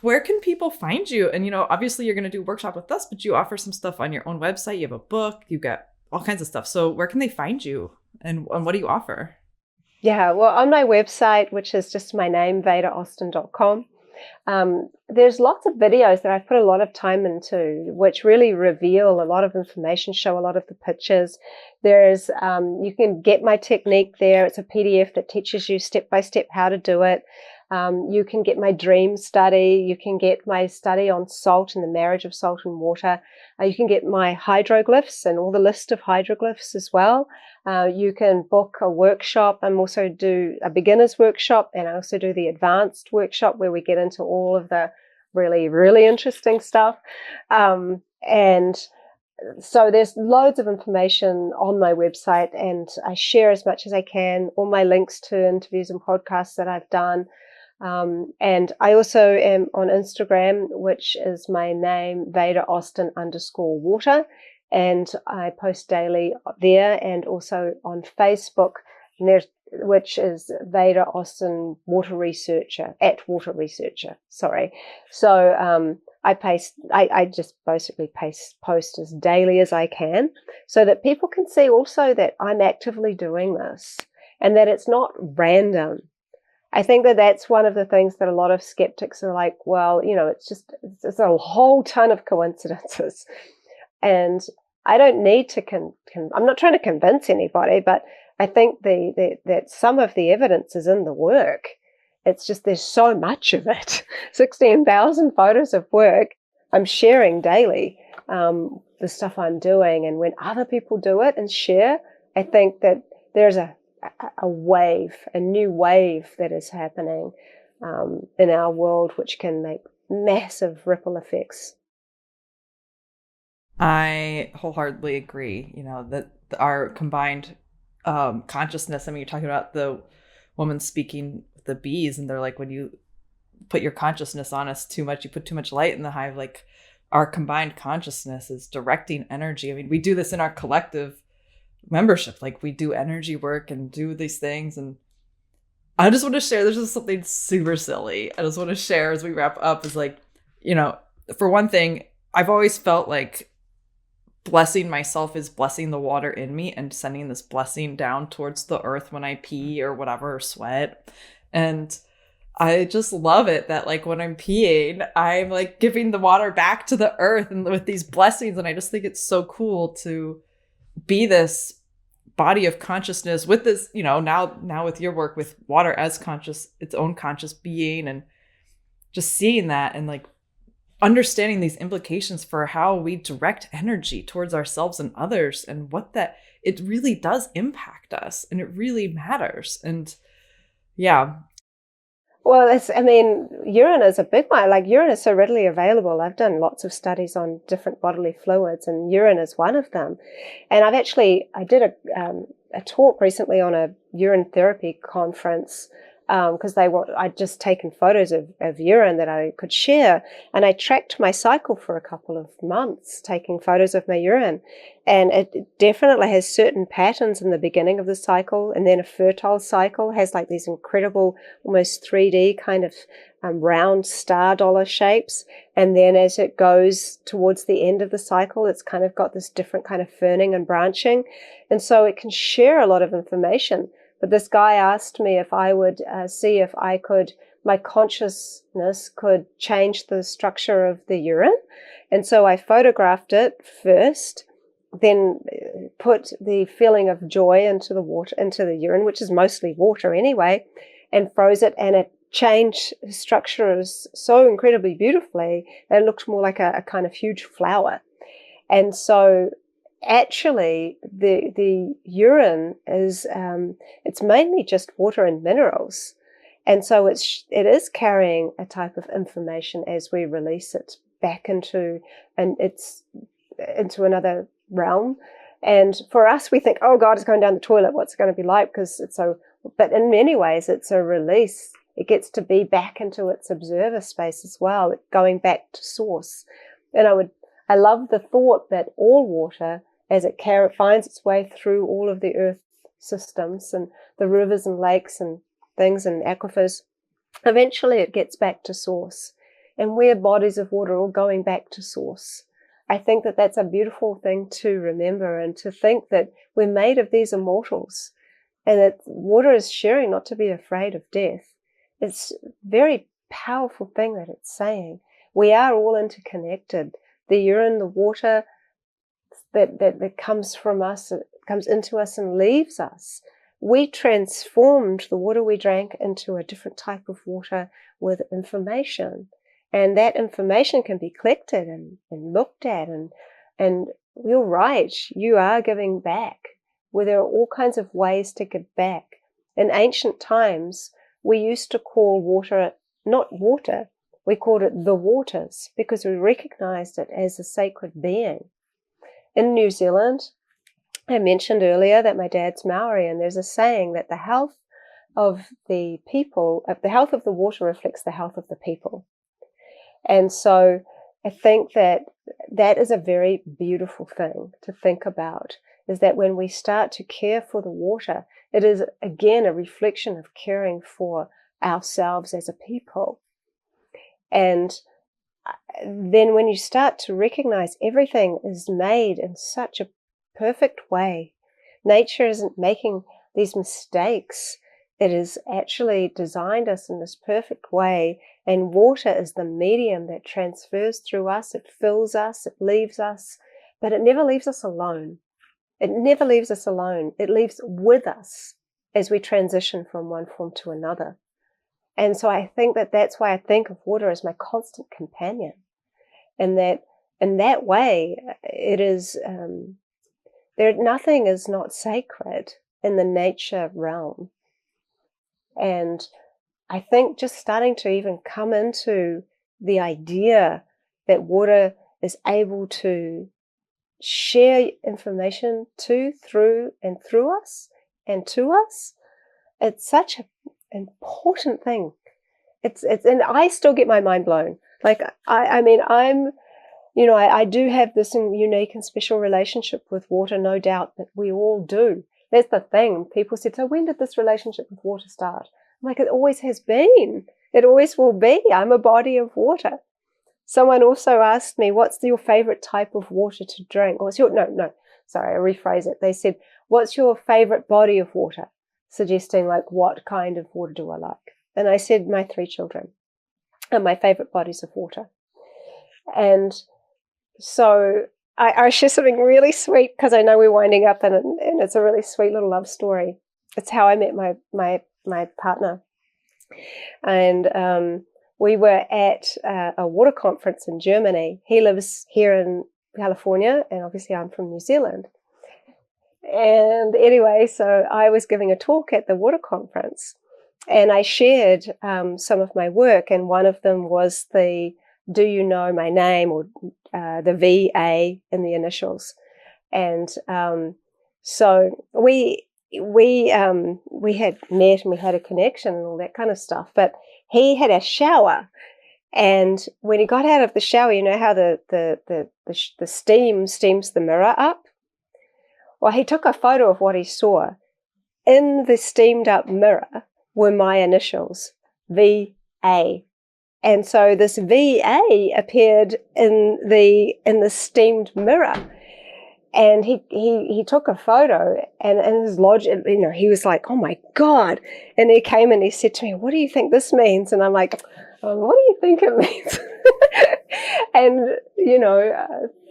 Speaker 2: where can people find you? And, obviously you're going to do a workshop with us, but you offer some stuff on your own website. You have a book, you've got all kinds of stuff. So where can they find you, and what do you offer?
Speaker 3: Yeah, well, on my website, which is just my name, vedaustin.com, there's lots of videos that I've put a lot of time into, which really reveal a lot of information, show a lot of the pictures. There's, you can get my technique there. It's a PDF that teaches you step by step how to do it. You can get my dream study. You can get my study on salt and the marriage of salt and water. You can get my hydroglyphs and all the list of hydroglyphs as well. You can book a workshop. I also do a beginner's workshop, and I also do the advanced workshop where we get into all of the really, really interesting stuff. And so there's loads of information on my website, and I share as much as I can, all my links to interviews and podcasts that I've done. And I also am on Instagram, which is my name, Veda Austin _water. And I post daily there, and also on Facebook, which is Veda Austin Water Researcher, @Water Researcher. Sorry. So, I just basically post as daily as I can, so that people can see also that I'm actively doing this and that it's not random. I think that that's one of the things that a lot of skeptics are like, well, it's a whole ton of coincidences. And I don't need to, I'm not trying to convince anybody, but I think that some of the evidence is in the work. It's just there's so much of it. 16,000 photos of work I'm sharing daily, the stuff I'm doing. And when other people do it and share, I think that there's a new wave that is happening in our world, which can make massive ripple effects.
Speaker 2: I wholeheartedly agree, that our combined consciousness. I mean, you're talking about the woman speaking with the bees, and they're like, when you put your consciousness on us too much, you put too much light in the hive. Like, our combined consciousness is directing energy. I mean, we do this in our collective membership. Like, we do energy work and do these things. And I just want to share, there's just something super silly I just want to share as we wrap up, is like, for one thing, I've always felt like blessing myself is blessing the water in me and sending this blessing down towards the earth when I pee or whatever, or sweat. And I just love it that, like, when I'm peeing, I'm like giving the water back to the earth and with these blessings. And I just think it's so cool to be this body of consciousness with this, now with your work with water as its own conscious being, and just seeing that and like understanding these implications for how we direct energy towards ourselves and others, and what that it really does impact us, and it really matters. And yeah.
Speaker 3: Well, urine is a big one. Like, urine is so readily available. I've done lots of studies on different bodily fluids, and urine is one of them. And I did a talk recently on a urine therapy conference, because I'd just taken photos of urine that I could share, and I tracked my cycle for a couple of months, taking photos of my urine. And it definitely has certain patterns in the beginning of the cycle, and then a fertile cycle has like these incredible, almost 3D kind of round star dollar shapes. And then as it goes towards the end of the cycle, it's kind of got this different kind of ferning and branching. And so it can share a lot of information. But this guy asked me if I would see if my consciousness could change the structure of the urine. And so I photographed it first, then put the feeling of joy into the urine, which is mostly water anyway, and froze it, and it changed structures so incredibly beautifully that it looked more like a kind of huge flower. And so actually the urine is it's mainly just water and minerals, and so it is carrying a type of information as we release it back into another realm. And for us, we think, oh God, it's going down the toilet, what's it going to be like? Because but in many ways it's a release. It gets to be back into its observer space as well, going back to source. And I love the thought that all water, as it finds its way through all of the earth systems and the rivers and lakes and things and aquifers, eventually it gets back to source. And we're bodies of water all going back to source. I think that that's a beautiful thing to remember, and to think that we're made of these immortals, and that water is sharing not to be afraid of death. It's a very powerful thing that it's saying. We are all interconnected. The urine, the water that comes from us, it comes into us and leaves us. we transformed the water we drank into a different type of water with information. And that information can be collected and looked at. And you're right, you are giving back. Where there are all kinds of ways to give back. In ancient times, we used to call water not water, we called it the waters, because we recognized it as a sacred being. In New Zealand, I mentioned earlier that my dad's Maori, and there's a saying that the health of the water reflects the health of the people. And so I think that is a very beautiful thing to think about, is that when we start to care for the water, it is again a reflection of caring for ourselves as a people. And then when you start to recognize everything is made in such a perfect way, nature isn't making these mistakes. It has actually designed us in this perfect way, and water is the medium that transfers through us. It fills us, it leaves us, but it never leaves us alone. It never leaves us alone. It leaves with us as we transition from one form to another. And so I think that that's why I think of water as my constant companion. And that in that way, it is, nothing is not sacred in the nature realm. And I think just starting to even come into the idea that water is able to share information through us and to us, it's such an important thing. And I still get my mind blown. Like, I mean, I do have this unique and special relationship with water, no doubt, that we all do. That's the thing. People said, so when did this relationship with water start? I'm like, it always has been. It always will be. I'm a body of water. Someone also asked me, what's your favorite type of water to drink? I rephrase it. They said, what's your favorite body of water? Suggesting like, what kind of water do I like? And I said, my 3 children are my favorite bodies of water. And so I share something really sweet, because I know we're winding up, and it's a really sweet little love story. It's how I met my partner. And we were at a water conference in Germany. He lives here in California, and obviously I'm from New Zealand. And anyway, so I was giving a talk at the water conference, and I shared some of my work, and one of them was the "Do you know my name?" or the VA in the initials. And so we had met and we had a connection and all that kind of stuff. But he had a shower, and when he got out of the shower, you know how the steam steams the mirror up? Well, he took a photo of what he saw. In the steamed up mirror were my initials, VA. And so this VA appeared in the steamed mirror. And he took a photo, and his logic, he was like, oh my God. And he came and he said to me, what do you think this means? And I'm like, what do you think it means? And,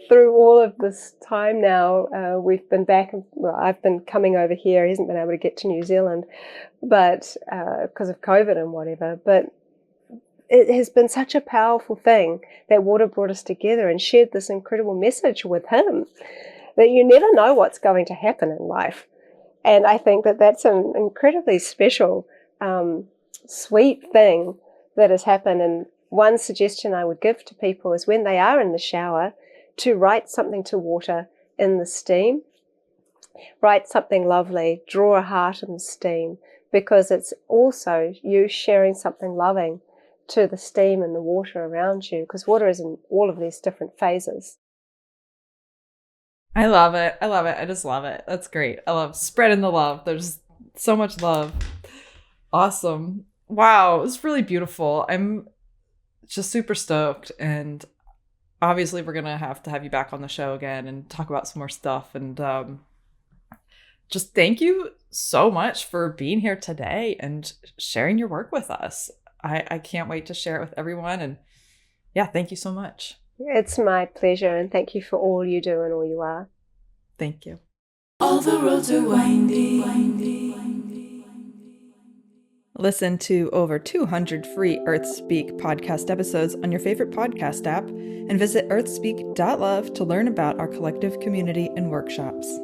Speaker 3: through all of this time now, we've been back, I've been coming over here. He hasn't been able to get to New Zealand, but because of COVID and whatever. But it has been such a powerful thing that water brought us together and shared this incredible message with him, that you never know what's going to happen in life. And I think that that's an incredibly special, sweet thing that has happened. And one suggestion I would give to people is when they are in the shower, to write something to water in the steam. Write something lovely, draw a heart in the steam, because it's also you sharing something loving to the steam and the water around you, because water is in all of these different phases.
Speaker 2: I love it. I just love it. That's great. I love spreading the love. There's so much love. Awesome. Wow. It's really beautiful. I'm just super stoked. And obviously we're going to have you back on the show again and talk about some more stuff. And just thank you so much for being here today and sharing your work with us. I can't wait to share it with everyone. And yeah, thank you so much.
Speaker 3: It's my pleasure, and thank you for all you do and all you are.
Speaker 2: Thank you.
Speaker 1: All the roads are windy.
Speaker 2: Listen to over 200 free Earthspeak podcast episodes on your favorite podcast app and visit earthspeak.love to learn about our collective community and workshops.